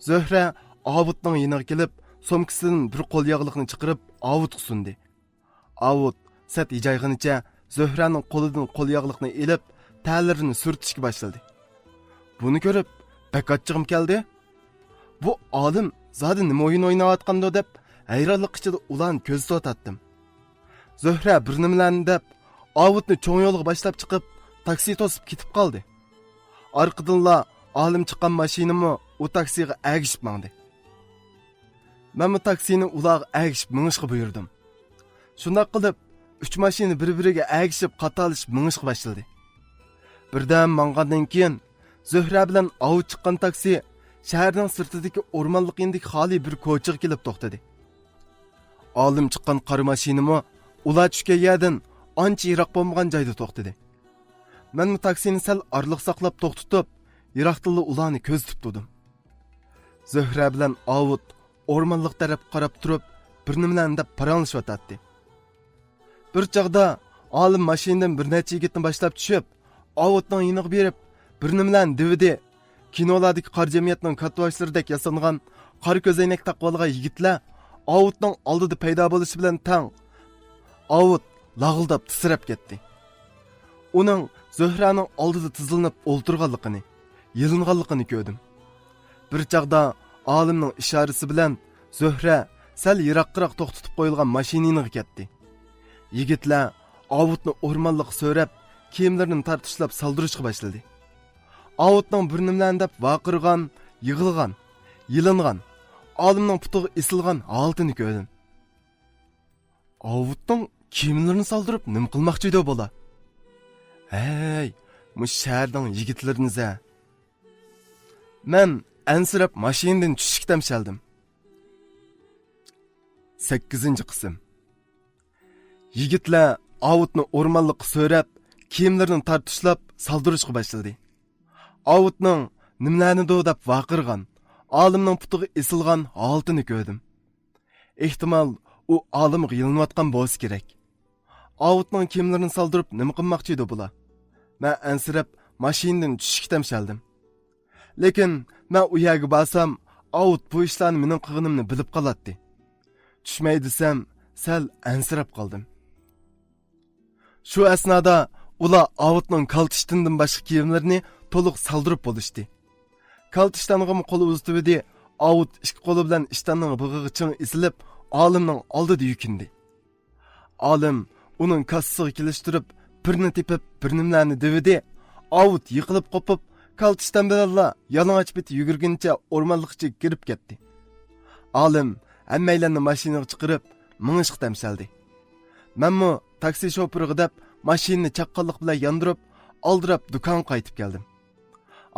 Zöhra Avutning yoniga kelib, somkasidan bir qo'l yog'liqni chiqarib Avutga sundi. Avut sat ijayg'inicha Zöhra'nın qo'lidan qo'l yog'liqni elib, ta'larini surtishga boshladi. Buni ko'rib, bek achchig'im keldi. Bu olim zodi nima o'yin o'ynayotgandi deb hayronlik ichida ularni ko'zda o'tatdim. Zöhra bir nimalarni deb Avutni cho'ng yo'lga boshlab chiqib, taksi to'sib ketib qoldi. Orqadanla olim chiqqan mashinami u taksiga agishib mangdi. Men bu taksini ularga agishib minishga buyurdim. Shunday qilib, 3 mashina bir-biriga agishib qatalishib minishga boshladi. Birdan mangandan keyin Zöhra bilan Avut chiqqan taksi shaharning sirtidagi o'rmonlik indik xoli bir ko'chaga kelib to'xtadi. Olim chiqqan qora mashinami ular tushgan yerdan ancha yiroq bo'lmagan joyda to'xtadi. Men bu taksini sal orliq saqlab to'xtatib, yiroqdan ularni ko'z tutdim. Zöhra bilan Avut o'rmonlik taraf qarab turib, bir nimalarni deb paranglashayotdi. Bir chaqda olim mashinadan bir necha yigitni boshlab tushib, Avutning yoniga berib, bir nimalarni dividi. Kinolardagi qor jamiyatning katvoylaridek yasangan qor ko'zoynak taqib olgan yigitlar Avutning oldida paydo bo'lishi bilan tang Avut lag'ildab tisirab ketdi. Uning Zöhraning oldida tizilib o'ltirganligini, yilinganligini ko'rdim. Bir chaqda olimning ishorasi bilan Zöhra sal yiroqroq to'xtatib qo'yilgan mashinaga ketdi. Yigitlar Avutni o'rmonliq so'rab, kiyimlarini tartishlab saldirishga boshladi. Avutning bir nimalarni deb vaqirgan, yig'ilgan, yilingan, olimning putiga isilgan holatini ko'rdim. Avutning kiyimlarini soldurib nim qilmoqchi edi bola. Hey, bu shaharning yigitlarini-za. Men ansirab mashinadan tushishga shaldim. 8-qism. Yigitlar Avutni o'rmonliqqa so'rab, kiyimlarini tartishlab soldurishga boshladi. Avutning nimlarni deb vaqirgan, olimning putiga esilgan holtini ko'rdim. Ehtimol u olimga yilinayotgan bo'lsa kerak. Avutning kiyimlarini soldurib nima qilmoqchi edi bular? Men ansirab mashinadan tushishga shaldim. Lekin men u yerga borsam, Avut bu ishlarni mening qilganimni bilib qoladi. Tushmay desam, sal ansirab qoldim. Shu asnoda ular Avutning kaltishtindan boshqa kiyimlarini to'liq soldurib bo'lishdi. Kaltishtanga qo'li uzatib edi, Avut ikki qo'li bilan ishtonning bug'iga ching isilib, olimning oldida yukindi. Olim uning kassasiga kelishtirib, birni tepib, birnimlarni devidi. Avut yiqilib qopib, kaltishtan bilan yalang'och biti yugurguncha o'rmonlikqa kirib ketdi. Olim hammaylarni mashinaga chiqarib, mingishga tamshaldi. Menmi taksi shofiriga deb mashinani chaqqonlik bilan yondirib, oldirab do'konga qaytib keldim.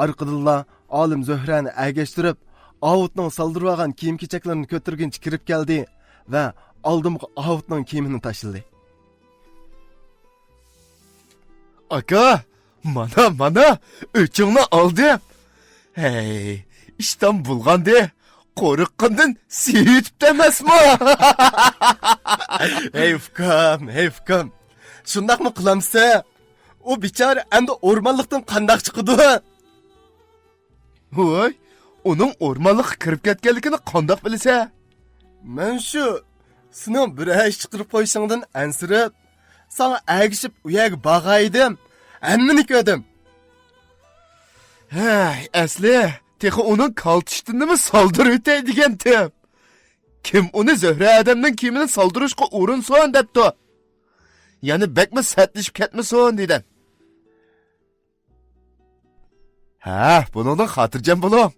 Arqadilla olim Zohrani agashtirib, Avutning soldirib olgan kiyim-kechaklarini ko'targuncha kirib keldi va oldimga Avutning kiyimini tashladi. Aka, mana, o'chingni oldim. Hey, ishdan bo'lganda, qo'riqqandan sevitib emasmi? Hey ukam. Shundaqmi qilamsa? O bichora endi o'rmonlikdan qandoq chiqdi? Voy, uning o'rmonlikqa kirib ketganligini qandoq bilsa? Men shu sening bir ish chiqarib qo'yishingdan ansirab, sana agishib u yerga bag'aydim. Hammani ko'rdim. Hey, asli, texi uning kaltishtini soldirib o'tay degandim. Kim uni Zohra odamning kiyimini soldirishga urinsin debdi. Ya'ni bekmi satlishib ketmasin dedim. Ha, buningdan xotirjam bo'ling.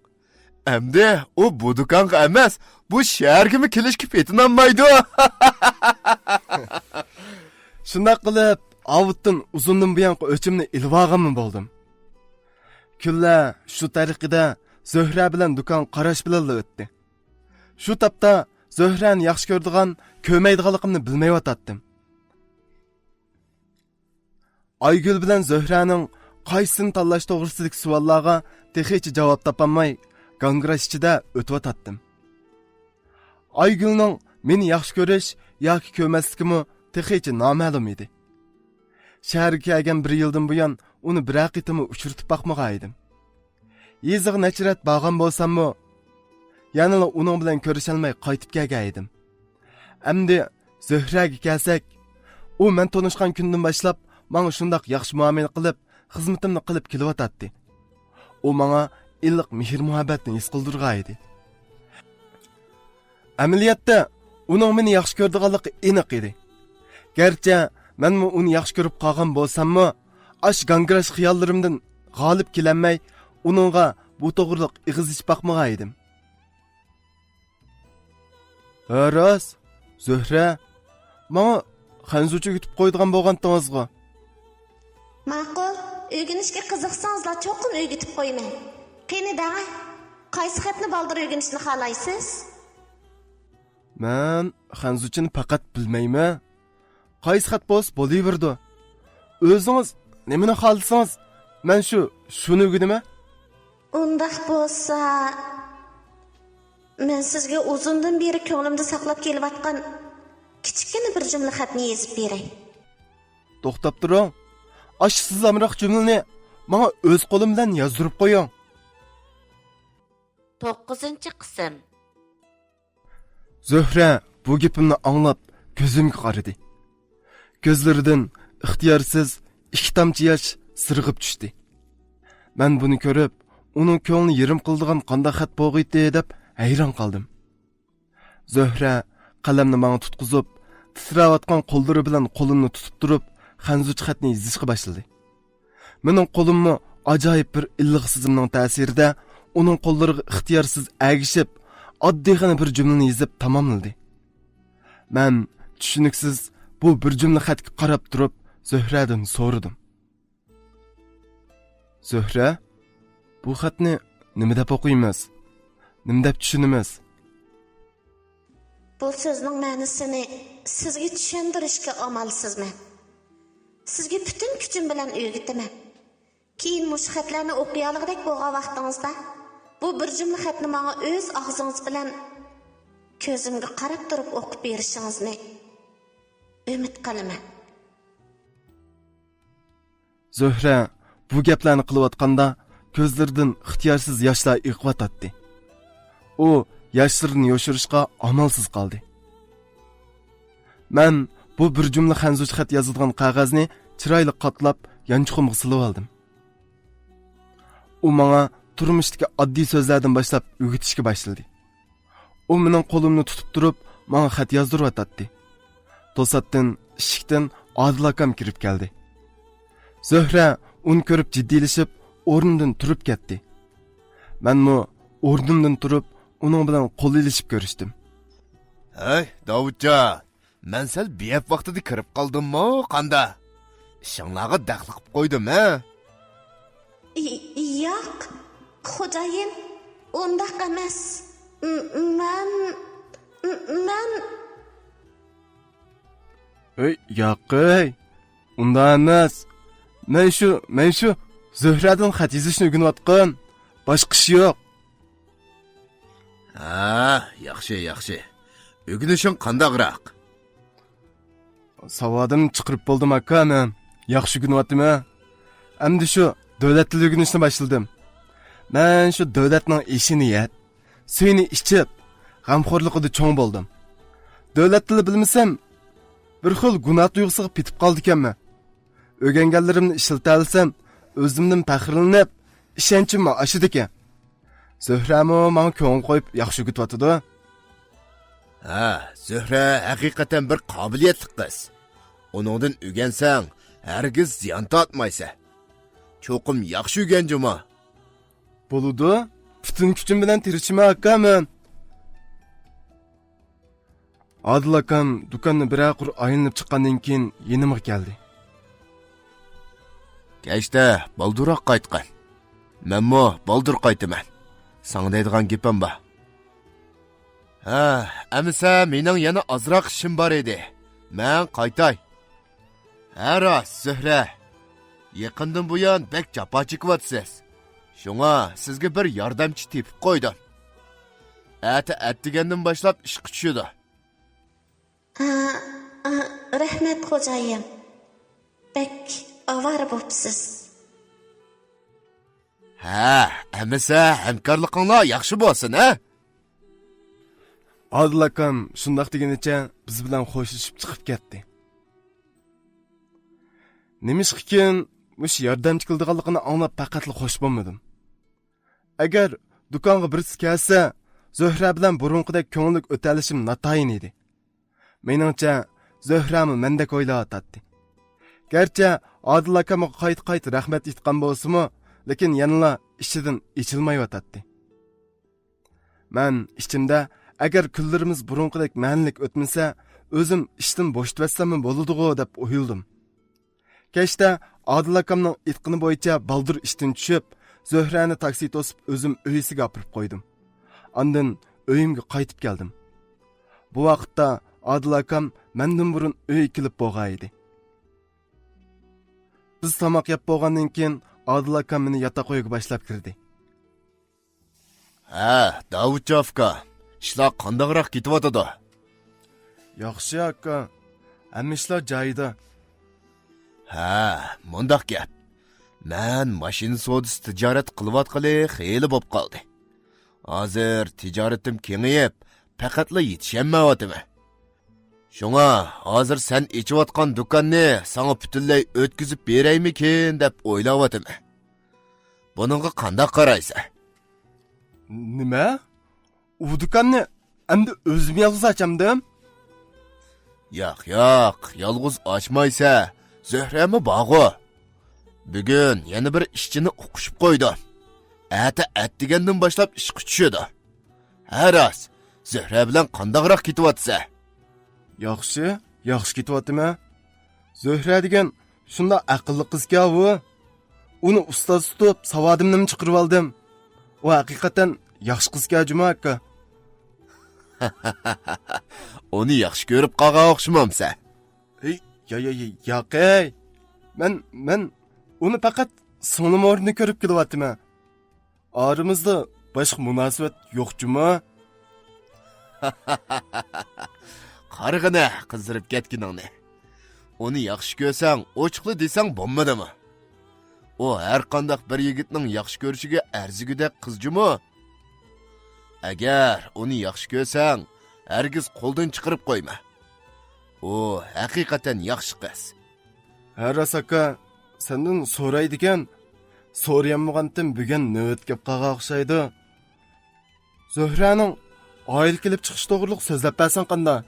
Endi u bu do'konga emas, bu shaharga kelishga petinolmaydi. Shunday qilib, Avutdan uzundan buyon o'chimni ilvog'im bo'ldim. Kunlar shu tariqada Zohra bilan do'kon qarash bilan o'tdi. Shu tapda Zohrani yaxshi ko'rdigan, ko'maydiganligimni bilmayotdim. Aygul bilan Zohraning qaysini tanlash to'g'risidagi savollarga texicha javob topolmay, gangrash ichida o'tib. Aygulning meni yaxshi ko'rish yoki ko'rmasligimi texicha noma'lum edi. Shaharga kelgan 1 yildan buyon uni bir qitimni uchirtib boqmagan edim. Yeziq nachrat borgan bo'lsam-mu, yana uning bilan ko'risholmay qaytib kelgan edim. Endi Zohraga kelsak, u men tanishgan kundan boshlab menga shundoq yaxshi muomala qilib, xizmatimni qilib kelyotdi. U menga iliq mehr-muhabbatni his qildirgan edi. Amaliyotda uning meni yaxshi ko'rdiganligi aniq edi. Garchi menmi uni yaxshi ko'rib qolgan bo'lsam-mu, ash gangrash xiyollarimdan g'olib kelanmay, uningga bu to'g'riliq ig'iz ichib boqmagan edim. Aras, Zohra, menga xanzucha yutib qo'ydigan bo'lgandingizga. Ma'qul, o'rganishga qiziqsangizlar cho'qim o'rgatib qo'yman. Qani da, qaysi xatni baldir o'rganishni xohlaysiz? Men xanzuchani faqat bilmayman. Qaysi xat bo'lsa bo'laverdi. O'zingiz nimani xohlasangiz, men shuni o'rganaman. Undaq bo'lsa, men sizga uzundan beri ko'nglimda saqlab kelayotgan kichkina bir jumla xatni yozib beray. To'xtab turing. Ash sizamroq jumlani menga o'z qo'lim bilan yozdirib qo'ying. 9-qism. Zohra bu gapimni anglab ko'zimga qaradi. Ko'zlaridan ixtiyorsiz 2 tomchi yosh sirg'ib tushdi. Men buni ko'rib, uning ko'nglini yerim qildigan qanday xat bo'g'iydi deb hayron qoldim. Zohra qalamni menga tutqizib, titrayotgan qo'llari bilan qo'limni tutib turib, xanzuch xatni yozishga boshladi. Mening qo'limni ajoyib bir illiq sezimning ta'sirida uning qo'llariga ixtiyorsiz agishib, oddiygina bir jumlani yozib tamomladi. Men tushuniksiz bu bir jumla xatga qarab turib Zuhradan so'radim. Zuhra, bu xatni nima deb o'qiymiz? Nima deb tushunamiz? Bu so'zning ma'nosini sizga tushuntirishga amalsizman. Sizga butun kuchim bilan o'rgataman. Keyin mush xatlarni o'qiy olg'idek bo'lgan vaqtingizda bu bir jumla xatni menga o'z og'zingiz bilan ko'zimga qarab turib o'qib berishingizni umid qilaman. Zuhra bu gaplarni qilayotganda ko'zlaridan ixtiyorsiz yoshlar iqvatadi. U yoshlarini yoshirishga amalsiz qoldi. Men bu bir jumla xanzuj xat yozilgan qog'ozni chiroyli qatlab yanchuqimga silib oldim. U menga turmushdagi oddiy so'zlardan boshlab o'rgatishga boshladi. U mening qo'limni tutib turib, menga xat yozdiryotdi. To'satdan eshikdan Odil akam kirib keldi. Zuhra uni ko'rib jiddiylashib, o'rnidan turib ketdi. Menmi o'rnimdan turib, uning bilan qo'l ilishib ko'rishdim. Hey, Davudjon, men sal biyab vaqtida kirib qoldim-mi, qanda? Ishinglarga daxl qilib qo'ydim-a? Yo'q, xo'jayin, undaq emas. Men Ey, yo'q-ey. Unda emas. Men shu Zuhradan xat yozishni o'rganayotgan. Boshqa ish yo'q. Ha, yaxshi. O'rganishing qandaqroq? Savodim chiqirib bo'ldim aka men. Yaxshi o'rganyaptimi? Endi shu davlat tili o'rganishni boshladim. Men shu davlatning ishini yet, suyini ichib, g'amxo'rligida cho'ng bo'ldim. Davlat tili bilmasam, bir xil gunoh tuyg'usiga petib qoldi ekanman. O'rganganlarimni ishilta olsam, o'zimdan faxrlanib, ishonchim oshidi ekan. Zuhramo menga ko'ngil qo'yib yaxshi o'rgatyapti. Ha, Zuhra haqiqatan bir qobiliyatli qiz. Uningdan o'rgansang, hargiz ziyon tortmaysan. Cho'qim yaxshi o'rganjima. Bo'ludi. Butun kuchim bilan tirishima aka men. Odil akam do'konni biraqur aylanib chiqqandan keyin yenimga keldi. Kechda balduroq qaytgan. Menmo baldur qaytaman. Sana deydigan gapim bor. Ha, amisa mening yana ozroq ishim bor edi. Men qaytay. Ha, rost, Zuhra. Yaqindan buyon bek jafo chekyapsiz. Shunga sizga bir yordamchi tepib qo'ydim. Atdigandan boshlab ishga tushdi. Rahmat xo'jayin. Bek avara bo'psiz. Ha, amisa hamkorliginglar yaxshi bo'lsin, ha? Odil akam shundoq deganicha biz bilan xo'shishib chiqib ketdi. Nimishqikin mush yordamchi qildiganligini anglab faqatli xo'sh bo'lmadim. Agar do'konga birisi kelsa, Zuhra bilan burunqidek ko'ngillik o'talishim natayin edi. Meningcha Zuhrami mendek o'ylayotdi. Garchi Odil akamga qayt rahmat aytgan bo'lsa-mu, lekin yanala ishidan ichilmayotdi. Men ichimda agar kunlarimiz burunqidek ma'nilik o'tmasa, o'zim ishdan bo'shatvassam bo'ladi-ku deb o'yildim. Kechda Odil akamning aytqani bo'yicha baldur ishdan tushib, Zuhrani taksi to'sib o'zim uyisiga olib qo'ydim. Ondan uyimga qaytib keldim. Bu vaqtda Odil akam mendan burun uy kelib bo'lgan edi. Biz tamoq yeb bo'lgandan keyin Odil akam meni yotoq uyga boshlab kirdi. Ha, Davudjovka, ishlar qandaqroq ketyapti? Yaxshi aka, hamma ishlar joyida. Ha, mundaq gap. Men mashina savdosi tijorat qilayotgani xeyli bo'lib qoldi. Hozir tijoratim kengayib, faqatla yetishmayapti. Shunga hozir sen ichayotgan do'konni sana butunlay o'tkazib beraymikin deb o'ylayaptim. Buningga qanday qaraysan? Nima? U do'konni endi o'zim yolg'iz ochamdim? Yo'q, yolg'iz ochmaysa, Zuhrami bog'i. Bugun yana bir ishchini o'qishib qo'ydi. Atdigandan boshlab ishga tushdi. Ha rost, Zuhra bilan qandaqroq ketyapti? Yaxshi, yaxshi ketyaptimi? Zuhra degan shunda aqlli qizga u. Uni ustoz tutib, savodimni chiqarib oldim. U haqiqatan yaxshi qizga Juma aka. Uni yaxshi ko'rib qolgan o'xshamamsan. Yo'q. Men uni faqat so'nim o'rnini ko'rib kelyapman. Aramizda boshqa munosabat yo'q Juma. Qarg'ina qizdirib ketginingni. Uni yaxshi ko'rsang, ochiqli desang bo'lmadimi? O har qanday bir yigitning yaxshi ko'rishiga arzigidek qizjimi? Agar uni yaxshi ko'rsang, hargiz qo'ldan chiqarib qo'yma. O haqiqatan yaxshi qiz. Haras aka, sendan so'raydigan, so'rayammagandan bugun navbat kelib qolgan o'xshaydi. Zuhraning oila kelib chiqish to'g'riliq so'zlab bersan qanday?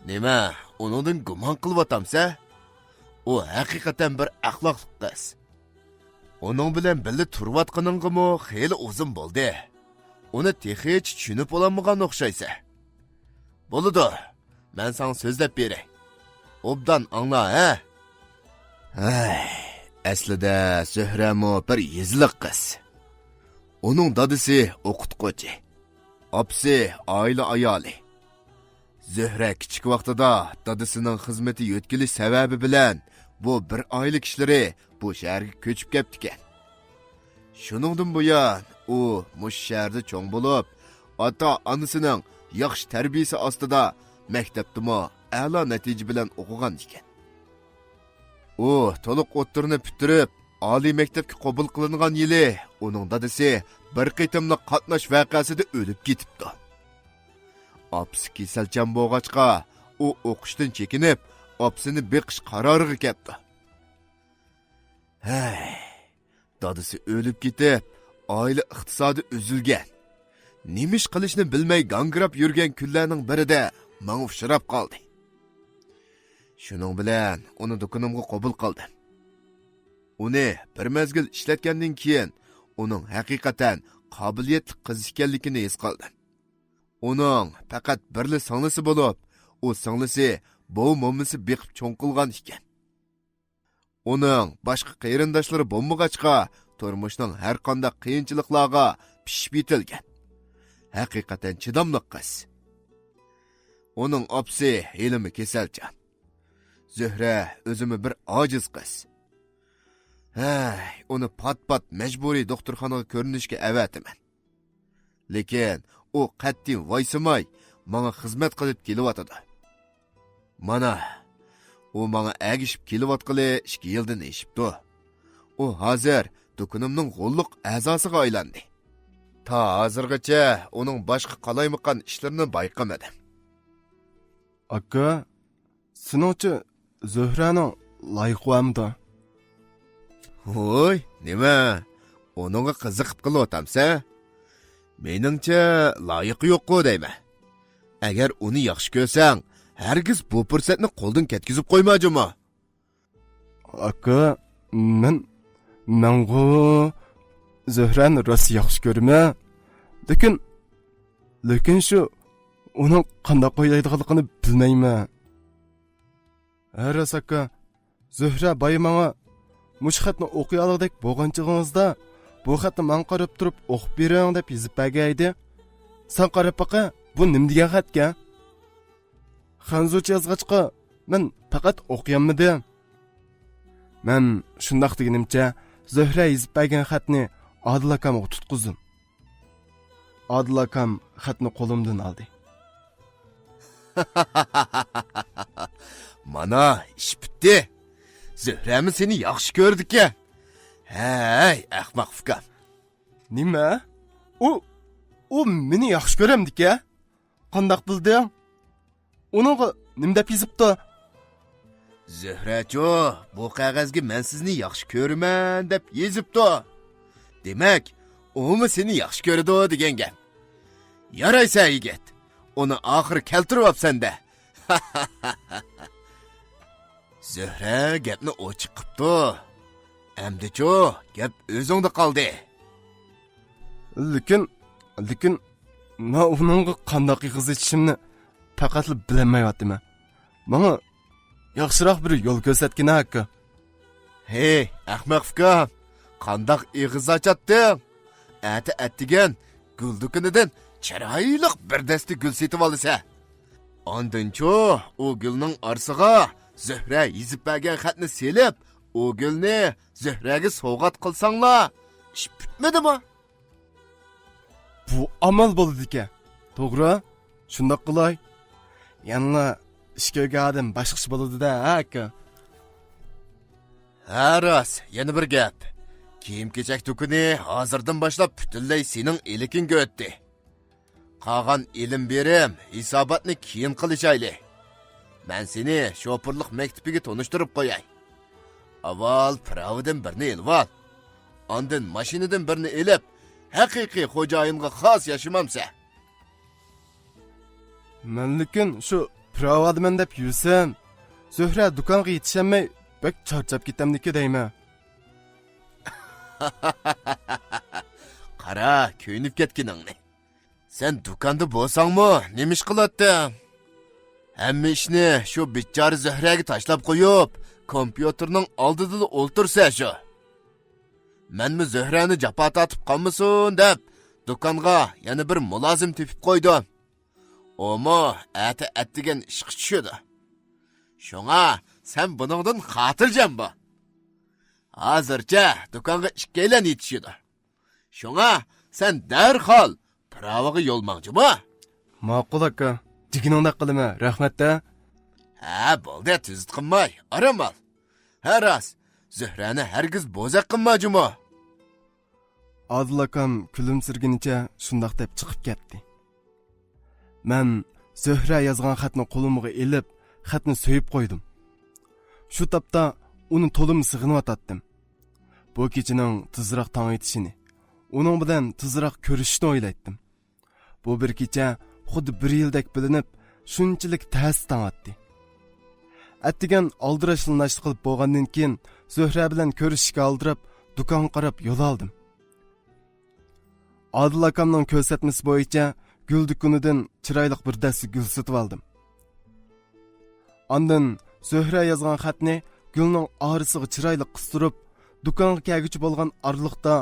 Nima, uningdan gumon qilyapamsa? O haqiqatan bir axloqli qiz. Uning bilan birga turayotganingmi xeyli uzun bo'ldi. Uni texich tushunib olmagan o'xshaysa. Bo'ladi. Men sana so'zlab beray. Obdan angla, ha? Aslida Zuhramo bir yezliq qiz. Uning dadisi o'qituvchi. Opsi oila ayoli. Zuhra kichik vaqtida dadisining xizmati yo'tkilish sababi bilan bu bir oila kishilari bu shaharga ko'chib kelibdi. Shuningdan buyon u mush shaharda cho'ng bo'lib, ota-onasining yaxshi tarbiyasi ostida maktabdami a'lo natija bilan o'qigan ekan. U to'liq o'ttirni bitirib, oliy maktabga qabul qilingan yili uning dadasi bir qitimli qatnash voqeasida o'lib ketibdi. Opsi kasalchan bo'lg'achqa, u o'qishdan chekinib, opsini beqish qaroriga keldi. Dadasi o'lib ketib, oila iqtisodi uzilgan. Nimish qilishni bilmay gangrab yurgan kunlarning birida menga uchrab qoldi. Shuning bilan uni do'konimga qabul qildim. Uni bir mezgil ishlatgandan keyin uning haqiqatan qobiliyatli qiz ekanligini his qildim. Uning faqat birli singlisi bo'lib, u singlisi bu mo'misi beqib cho'ng qilgan ekan. Uning boshqa qarindoshlari bo'lmag'achqa, turmushning har qanday qiyinchiliklarga pishib yetilgan. Haqiqatan chidamli qiz. Uning opsi ilmi kasalchan. Zuhra o'zimi bir ojiz qiz. Uni pat-pat majburiy doktorxonaga ko'rinishga avatiman. Lekin u qat'iy voysimay menga xizmat qilib kelyotdi. Mana u menga agishib kelyotqili 2 yildan eshibdi. U hozir do'konimning g'olliq a'zosiga aylandi. Ta hozirgacha uning boshqa qalaymiqan ishlarini bayqamadim. Aka, sinuvchi Zuhraning loyiqamdi. Voy, nima? Uningga qiziqib qilyapamsa? Meningcha loyiqi yo'q-ku deyman. Agar uni yaxshi ko'rsang, hargiz bu fursatni qo'ldan ketkizib qo'ymajimi? Aka, mengu Zuhrani rost yaxshi ko'raman. Lekin shu uning qanday qo'ylaydiganligini bilmayman. Haras aka, Zuhra menga mush xatni o'qiy olgandek bo'lganchig'ingizda bu xatni men qarab turib o'qib bering deb yozib bergaydi. Sen qarab baqa, bu nima degan xatga? Xanzucha yozg'achqa men faqat o'qiyammidim. Men shundoq deganimcha Zuhra yozib bergan xatni Odil akamga tutqizdim. Odil akam xatni qo'limdan oldi. Mana ish bitdi. Zuhrami seni yaxshi ko'rdi-ku. Hey, ahmoq fikam. Nima? U meni yaxshi ko'ramdi-ku. Qandoq bilding? Uningga nima deb yozibdi? Zuhracho, bu qog'ozga men sizni yaxshi ko'raman deb yozibdi. Demak, u seni yaxshi ko'rdi degan gap. Yaraysa yigit. Uni oxiri keltirib olsanda. Zuhra gapni ochiq qilibdi. Endi-chu, gap o'zingda qoldi. Lekin men uningga qanday qiz etishimni faqat bilmayapman. Bana yaxshiroq bir yo'l ko'rsatgin aka. Hey, ahmoq ukam, qandoq ig'iz ochatding? Ati attigan gul do'konidan chiroyli bir dasta gul setib olsa. Ondan-chu, u gulning orsiga Zuhra yezib bergan xatni selib, u gulni Zuhraga sovg'at qilsanglar, ish bitmadimi? Bu amal bo'ldi ekan. To'g'ri? Shundoq qilay. Yanla ish ko'rgan odam boshqacha bo'ladi-da, aka. Ha, rost, yana bir gap. Kiyim-kechak do'koni hozirdan boshlab butunlay sening elikinga o'tdi. Qolgan ilm berim, hisobotni keyin qilishayli. Men seni shopirlik maktabiga tanishtirib qo'yay. Avval pravdan birini elib ol. Ondan mashinadan birini elib, haqiqiy xo'jayinga xos yashamamsa. Men lekin shu pravadman deb yursam, Zuhra do'konga yetishmay bak charchab ketamdiki deyman. Qara, ko'ynib ketkiningni. Sen do'konda bo'lsangmi, nima ish qilatding? Hamma ishni shu bichora Zuhraga tashlab qo'yib, kompyuterning oldida o'ltirsa shu. Menmi Zuhrani jafo tatib qolmasin deb, do'konga yana bir mulozim tepib qo'ydim. Omo, ati attigan ishga tushdi. Shunga sen buningdan xotirjam bo'l. Hozircha do'konga ikkalan yetishdi. Shunga sen darhol pravaga yo'lmoqchimi? Ma'qul aka. Jiginingda qilma, rahmat-da. Ha, bo'ldi, tuzit qilmay, aramal. Ha, rost, Zuhrani hargiz bo'zaq qilmajimi? Adil akam kulimsirginicha shundoq deb chiqib ketdi. Men Zuhra yozgan xatni qo'limga elib, xatni so'yib qo'ydim. Shu topda uni to'lim sig'inib Bu kechining tezroq tong etishini, uning bilan tezroq ko'rishishni o'ylaydim. Bu bir kecha xuddi bir yildek bilinib, shunchalik ta'sir tang'atdi. Attigan aldirashlanishni qilib bo'lgandan keyin Zuhra bilan ko'rishishga aldirab, do'kon qarab yo'l oldim. Adil akamning ko'rsatmasi bo'yicha gul do'konidan chiroyli bir dasta gul sotib oldim. Ondan Zuhra yozgan xatni gulning orisiga chiroyli qistirib, do'konga kelguchi bo'lgan orliqda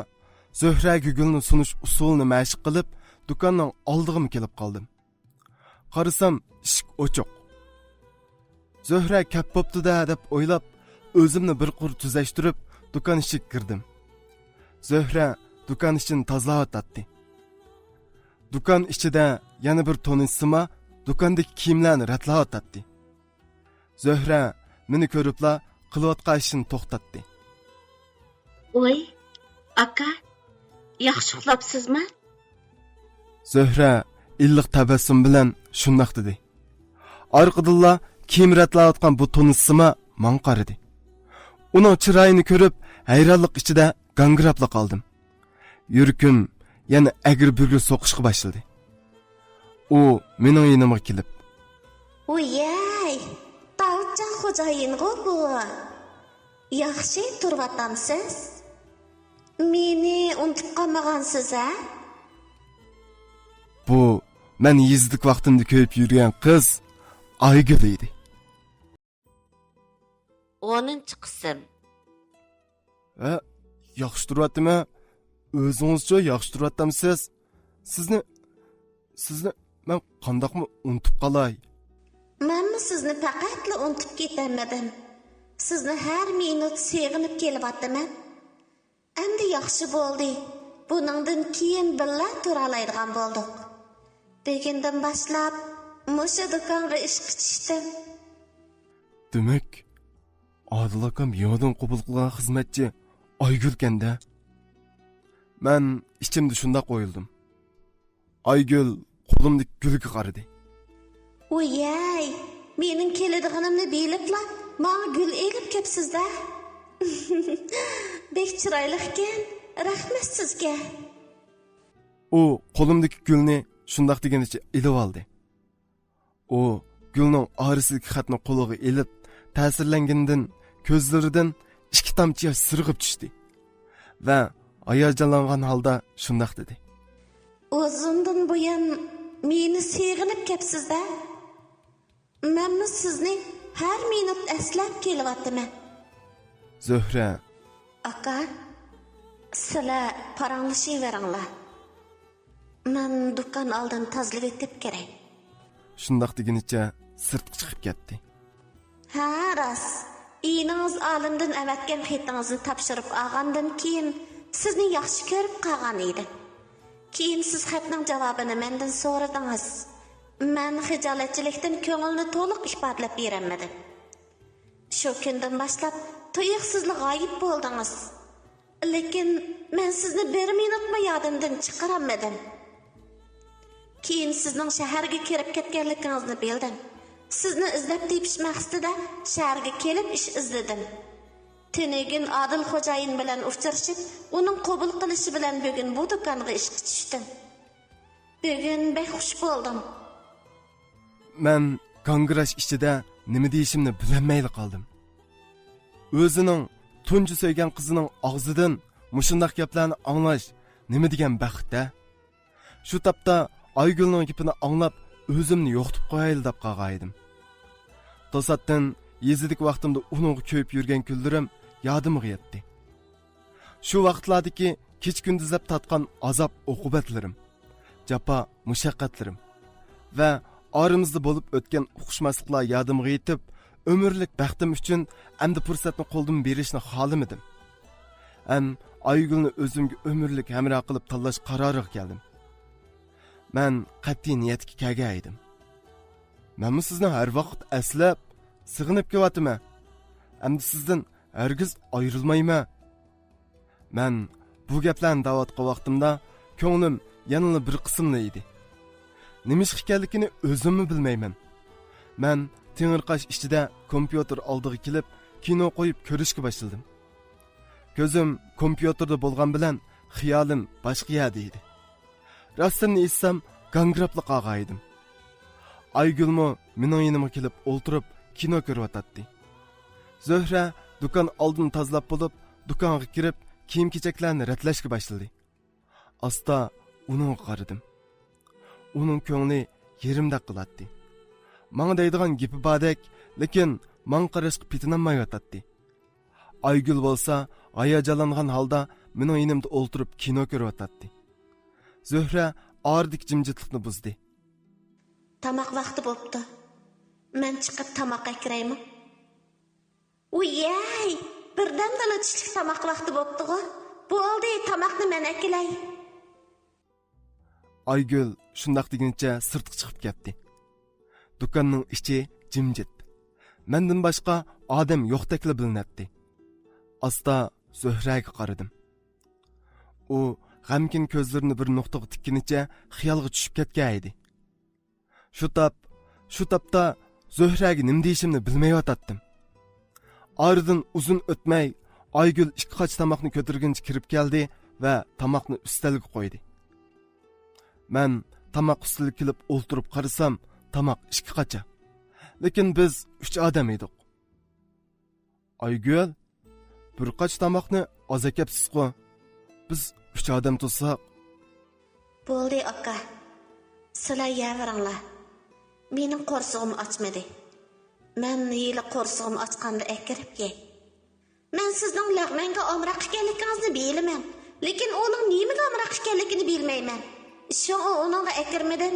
Zuhraga gulni sunish usulini mashq qilib, do'konning oldiga kelib qoldim. Qarasam, eshik ochiq. Zuhra kap bo'pti-da deb o'ylab, o'zimni bir qur tuzashtirib, do'kon ichiga kirdim. Zuhra do'kon ichini tozalayotdi. Do'kon ichida yana bir to'nisima do'kondagi kiyimlarni ratlayotdi. Zuhra meni ko'ribla qilayotgan ishini to'xtatdi. Oy, aka, yaxshi uxlabsizmi? Zuhra illiq tabassum bilan shundoq dedi. Orqadilla kiyim ratlayotgan bu to'nisima men qaradi. Uning chiroyini ko'rib, hayronlik ichida gangrabla qoldim. Yurkim yana agir-bugir so'qishga boshladi. U mening yonimga kelib, Oyay, talcha xo'jayingo bu. Yaxshi turvatamsiz? Meni unutib qolmagansiz, a? Bu men yezdik vaqtimda ko'yib yurgan qiz Aygul edi. 10-qism. Yaxshi turyaptimi? O'zingizcha yaxshi turyaptamsiz? Sizni men qandoqmi unutib qolay? Menmi sizni faqatla unutib ketamadim. Sizni har minut sevginib kelyapman. Endi yaxshi bo'ldi. Buningdan keyin birga tura oladigan bo'ldik. Bugundan boshlab mushu do'konga ishga tushdim. Demak, Adil akam yo'dan qabul qilgan xizmatchi Aygul-kanda. Men ichimda shunda qo'yildim. Aygul qo'limdagi gulga qaradi. Oyay, mening keladiganimni bilibla, menga gul elib kelibsiz-da. Bek chiroyli ekan. Rahmat sizga. U qo'limdagi gulni shundoq deganicha ilib oldi. U gulning orisidagi xatni qo'liga elib, ta'sirlangandan ko'zlaridan ikki tomchi yosh sirg'ib tushdi va hayajonlangan holda shundoq dedi. O'zimdan buyon meni sevginib kelibsiz-da. Mənmi sizni hər minut əsləb kelyapman. Zöhre, Aka, sizlar paranglashıveringlar. Mən dükkan aldın tazlıq etib kerak. shundoq degunicha sirtqa chiqib ketdi. Ha, rost. İnanız alimdan əvətgan xetingizni topshirib olgandan keyin sizni yaxshi ko'rib qolgan edi. Keyin siz xatning javobini mendan so'radingiz. Men xijolatchilikdan ko'ngilni to'liq ifodalab berolmadim. Shu kundan boshlab tuyuqsizlik g'oyib bo'ldingiz. Lekin men sizni bir minutma yodimdan chiqarolmadim. Keyin sizning shaharga kirib ketganligingizni bildim. Sizni izlab tepish maqsadida shaharga kelib ish izladim. Tunegin Adil xo'jayin bilan uchrashib, uning qabul qilishi bilan bugun bu do'konga ishga tushdim. Bugun xush bo'ldim. Men kongress ichida nima deyishimni bilolmayli qoldim. O'zining tunji so'ygan qizining og'zidan mushundaq gaplarni anglash nima degan baxtda? Shu tapda Aygulning gapini anglab, o'zimni yo'qitib qo'yayli deb qolgan edim. To'satdan yezidik vaqtimda uningga ko'yib yurgan kunlarim yodimga yetdi. Shu vaqtlardagi kech-kunduzlab tatgan azob uqubatlarim, jafo mushaqqatlarim va oramizda bo'lib o'tgan uqishmasliklar yodimga yetib, umrlik baxtim uchun endi fursatni qo'ldan berishni xohlamadim. Aygulni o'zimga umrlik hamroh qilib tanlash qaroriga keldim. Men qat'iy niyatga kelgan edim. Men sizni har vaqt aslab, sig'inib kelyapman. Endi sizdan hargiz ayrilmayman. Men bu gaplarni da'vatga vaqtimda ko'nglim yanada bir qismli edi. Nima ish ekanligini o'zimmi bilmayman. Men Tengirqash ichida kompyuter oldiga kelib, kino qo'yib ko'rishga boshladim. Ko'zim kompyuterda bo'lgan bilan xiyolim boshqa yerda edi. Rostini aytsam, gangrabli qolgan edim. Aygulmo mening yonimga kelib o'ltirib kino ko'ryotdi. Zöhra do'kon oldini tozalab bo'lib, do'konga kirib, kiyim-kechaklarni ratlashga boshladi. Asta uning qaradim. Uning ko'ngli yerimda qilatdi. Menga deydigan gapi bordek, lekin men qarashga petinolmayotdi. Aygul bo'lsa, hayajonlangan holda mening yonimda o'ltirib kino ko'ryotdi. Zöhra ordik jimjitlikni buzdi. Tamoq vaqti bo'pti. Men chiqib tamoqqa kiraymi? Uyay, birdamdan o'tishlik tamoq vaqti bo'pti-ku. Bo'ldi, tamoqni men akilay. Aygul shundoq degunicha sirtga chiqib ketdi. Do'konning ichi jimjit. Mendan boshqa odam yo'qdekli bilinadi. Asta Zöhraga qaradim. U g'amkin ko'zlarini bir nuqtaga tikkinicha xiyolga tushib ketgan edi. Shu tapda Zöhraga nima deyishimni bilmayotdim. Oradan uzun o'tmay Aygul ikki qoch tomoqni ko'targuncha kirib keldi va tomoqni ustalga qo'ydi. Men tomoq ustiga kelib o'ltirib qarasam, tomoq ikki qocha. Lekin biz 3 odam edik. Aygul, bir qoch tomoqni oz ekapsiz-ku. Biz 3 odam tutsak. Bo'ldi aka. Sizlar yavaringlar. Mening qo'rsig'im ochmadi. Men yili qo'rsig'im ochganda akirib ye. Men sizning lag'manga omroq ekanligingizni bilaman, lekin uning nimaga omroq ekanligini bilmayman. Shu uningga akirmadan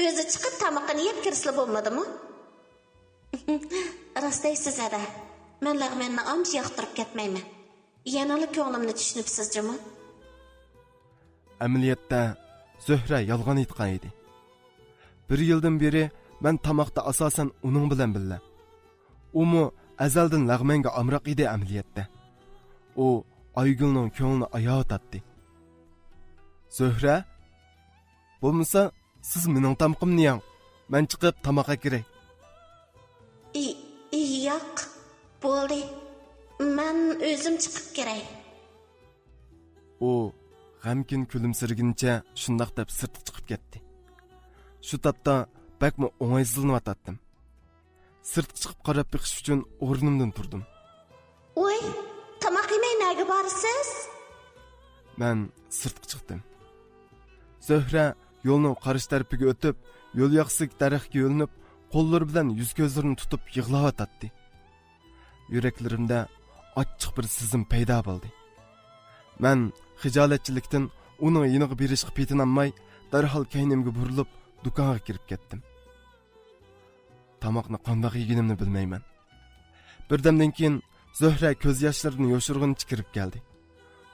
o'zi chiqib tomoqni yeb kirsa bo'lmadimi? Rostaysiz ada. Men lag'manni ancha yoqtirib ketmayman. Yanali ko'nglimni tushunibsiz jimi? Amaliyotda Zöhra yolg'on aytgan edi. 1 yildan beri men tomoqda asosan uning bilan birga. Umu azaldan lag'manga amroq edi amaliyotda. U Aygulning ko'nglini ayotdi. Zöhra, bo'lmasa siz mening tomoqimni yeng. Men chiqib tomoqqa kiray. Yo'q, bo'ldi. Men o'zim chiqib kiray. U g'amkin kulimsirguncha shundoq deb sirtga chiqib ketdi. Shu tapda bakmi o'ng'aysizlanib sirtga chiqib qarab beqish uchun o'rnimdan turdim. Voy, tomoq yemay nega borsiz? Men sirtga chiqdim. Zöhra yo'lning qarish tarafiga o'tib, yo'l yoqsik daraxtga yo'linib, qo'llari bilan yuz ko'zlarini tutib yig'layotdi. Yuraklarimda ochiq bir sizim paydo bo'ldi. Men xijolatchilikdan uning yiniga berishga petinolmay, darhol kaynimga burilib, do'konga kirib ketdim. Tamoqni qanday yeganimni bilmayman. Birdamdan keyin Zuhra ko'z yoshlarini yoshirg'inicha kirib keldi.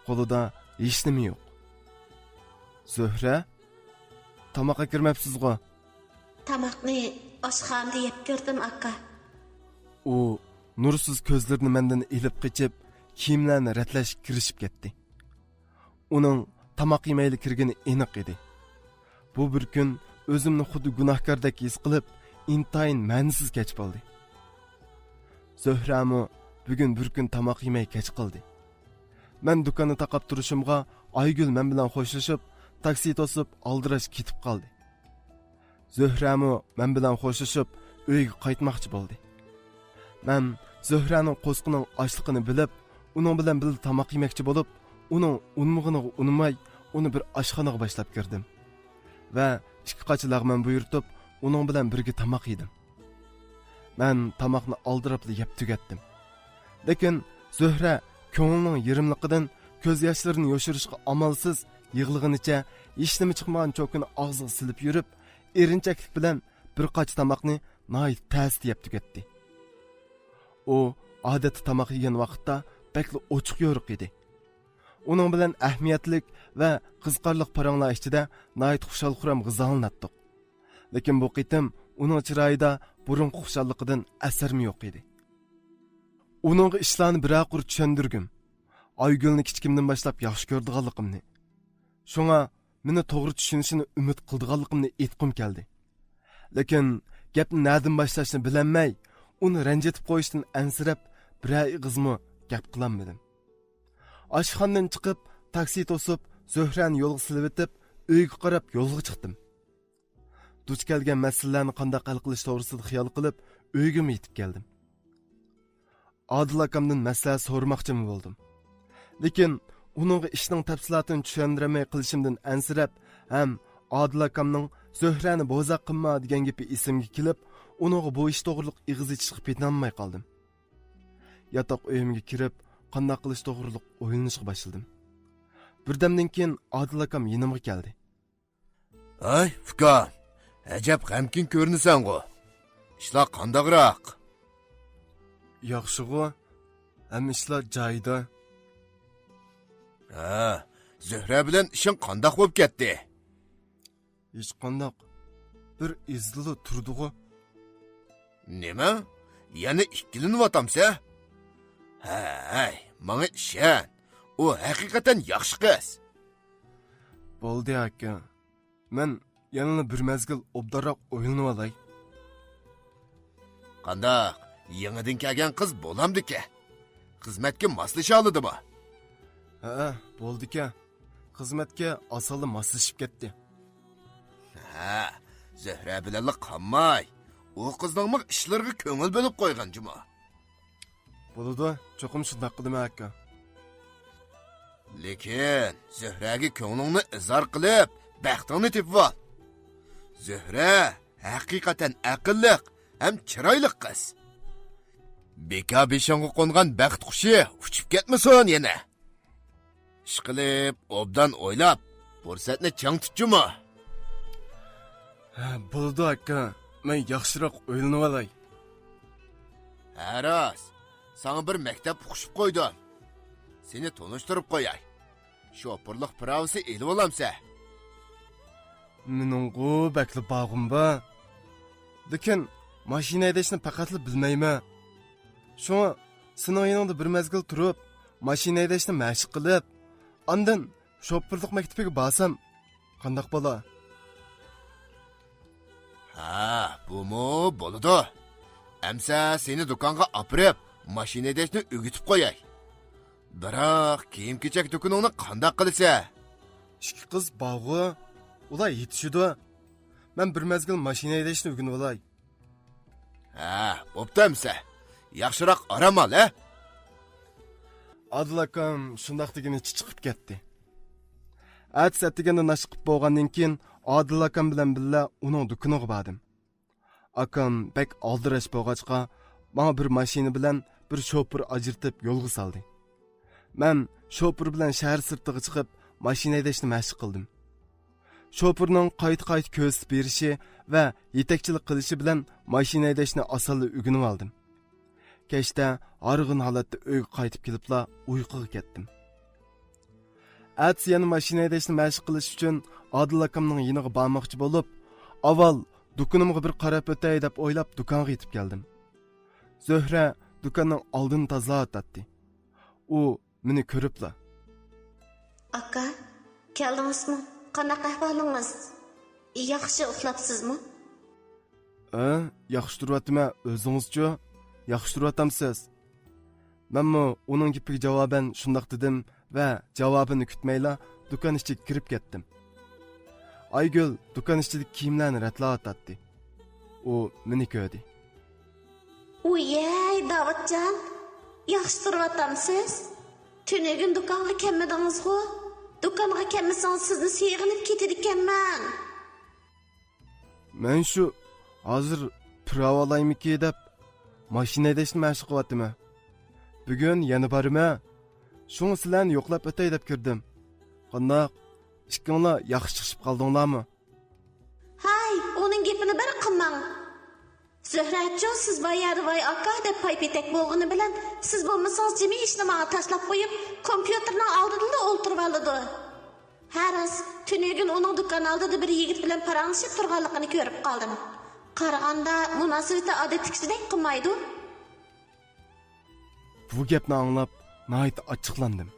Qo'lida hech nima yo'q. Zuhra, tamoqqa kirmabsiz-ku? Tamoqni oshxonada yeb ko'rdim, aka. U nursiz ko'zlarini mendan ilib qichib, kiyimlarni ratlash kirishib ketdi. Uning tamoq yemayli kirgani aniq edi. Bu bir kun o'zimni xuddi gunohkordek his qilib, intayin ma'nisiz kech bo'ldi. Zuhramu bugun bir kun tamoq yemay kech qildi. Men do'konni taqab turishimga Aygul men bilan xo'shlashib, taksi to'sib aldirash ketib qoldi. Zuhramu men bilan xo'shlashib, uyga qaytmoqchi bo'ldi. Men Zuhraning qo'sqining ochligini bilib, uning bilan birga tamoq yemoqchi bo'lib, uning unmug'ini unmay, uni bir oshxonaga boshlab kirdim. Va ikki qoch lag'man buyurtib, uning bilan birga tamoq yedim. Men tamoqni oldirib yeb tugatdim. Lekin Zuhra ko'nglining yirimligidan ko'z yoshlarini yoshirishga amalsiz yig'lig'inicha hech nima chiqmagan cho'kini og'ziga silib yurib, erinchaklik bilan bir qoch tamoqni noyit tast yeb tugatdi. U odatda tamoq yegan vaqtda bekli ochiq yo'riq edi. Uning bilan ahamiyatlik va qiziqarli paranglar ichida noyit xushal-xuram g'izolanatdik. Lekin bu qitim uning chiroyida burun xushalligidan asarmi yo'q edi. Uning ishlarni biraqur tushundirgim. Aygulni kichkimdan boshlab yaxshi ko'rdiganligimni. Shunga meni to'g'ri tushunishini umid qildiganligimni aytqim keldi. Lekin gapni na'dan boshlashni bilamay, uni ranjitib qo'yishdan ansirab, biror ig'izmi gap qilolmadim. Oshxonadan chiqib, taksi to'sib, Zuhrani yo'lga silib o'tib, uyga qarab yo'lga chiqdim. Duch kelgan masalalarni qanday hal qilish to'g'risida xiyol qilib, uyga yetib keldim. Adil akamdan maslahat so'ramoqchi bo'ldim. Lekin uning ishning tafsilotini tushuntirmay qilishimdan ansirab, ham Adil akamning Zuhrani bo'zaq qilma degan gapi esimga kelib, uning bu ish to'g'riliq ig'iz ichishga petinolmay qoldim. Yotoq uyimga kirib, qanday qilish to'g'riliq o'ylanishga boshladim. Birdamdan keyin Adil akam yonimga keldi. Ay, Fukan, ajab g'amkin ko'rinasan-ku. Ishlar qandaqroq? Yaxshi-ku, hamma ishlar joyida. Ha, Zuhra bilan ishing qandaq bo'lib ketdi? Hech qandaq. Bir izli turdi-ku. Nima? Yana ikkilanyotamsa? Hay, menga ishon. U haqiqatan yaxshi qiz. Bo'ldi aka. Men yana bir mezgil obdaroq o'ylanib olay. Qandaq? Yangidan kelgan qiz bo'lamdi-ki. Xizmatga moslasha oladi-mi? Ha, bo'ldi-ki. Xizmatga asali moslashib ketdi. Ha, Zuhra bilan qolmay. U qizning ishlariga ko'ngil bo'lib qo'ygan-jimi? Bo'ladi, cho'qim shunday qildim aka. Lekin Zuhraga ko'nglingni izhor qilib, baxtingni tepib ol. Zuhra haqiqatan aqlli ham chiroyli qiz. Beka beshonga qo'ngan baxt qushi uchib ketmasin yana. Ishqilib, obdan o'ylab, fursatni chang tutjimi? Ha, bo'ldi aka. Men yaxshiroq o'ylanib olay. Haras, sana bir maktab o'qishib qo'ydim. Seni tanishtirib qo'yay. Shopirlik pravisi elib olamsa. Meninggu bakli bag'im ba. Lekin mashina haydashni faqatli bilmayman. Shunga sening yoningda bir mezgil turib, mashina haydashni mashq qilib, ondan shopirlik maktabiga borsam qandaq bo'la? Ha, bu bo'ladi. Amsa seni do'konga opirib, mashina haydashni o'rgatib qo'yay. Biroq kiyim-kechak do'koningni qanday qilsa? Ikki qiz bog'i, ular yetishidi. Men bir mezgil mashina haydashni o'rganib olay. Ha, bo'ptamsa. Yaxshiroq aramal, ha? Adil akam shundaq degani chiqib ketdi. Atsa deganda nash qilib bo'lgandan keyin Adil akam bilan birga uning do'koniga bordim. Akam bek aldirash bo'lg'achqa, bana bir mashina bilan bir shofir ajirtib yo'lga saldi. Men shofir bilan shahar sirtiga chiqib, mashina haydashni mashq qildim. Shofirning qayt-qayt ko'rsatib berishi va yetakchilik qilishi bilan mashina haydashni osonla o'rganib oldim. Kechda arg'in holatda uyga qaytib kelibla uyquga ketdim. Atsi yana mashina haydashni mashq qilish uchun Odil akamning yiniga bormoqchi bo'lib, avval dukanimga bir qarab o'tay deb o'ylab dukonga yetib keldim. Zohra dukanning oldini tozalatdi. U meni ko'ribla: Aka, keldingizmi? Qanaqa ahvolingiz? Yaxshi uxlabsizmi? Yaxshi turyapman, o'zingizchi? Yaxshi turyapsiz? Menmi uning gapiga javoban shundoq dedim va javobini kutmayla dukan ichiga kirib ketdim. Aygul dukan ichida kiyimlarni ratlayotdi. U meni ko'rdi. Uyay, Davudjon, yaxshi turyapsiz? Tunegin do'konga kelmadingiz-ku? Do'konga kelmasangiz sizni sog'inib ketadiganman. Men shu hozir pravolaymi-ki deb mashina haydashni mashq qilyapman. Bugun yana borman. Shuni sizlarni yo'qlab o'tay deb kirdim. Qandoq? Ikkinglar yaxshi chiqib qoldinglarmi? Hay, uning gapini bir qilmang. Zohrajon, siz voy aka deb paypetak bo'lgani bilan siz bo'lmasangiz jimi ishni menga tashlab qo'yib, kompyuterning oldida o'ltirib oladi. Haras tunegin uning do'kon oldida bir yigit bilan paranglashib turganligini ko'rib qoldim. Qaraganda munosabati odatdagidek qilmaydi. Bu gapni anglab, nihoyat ochiqlandim.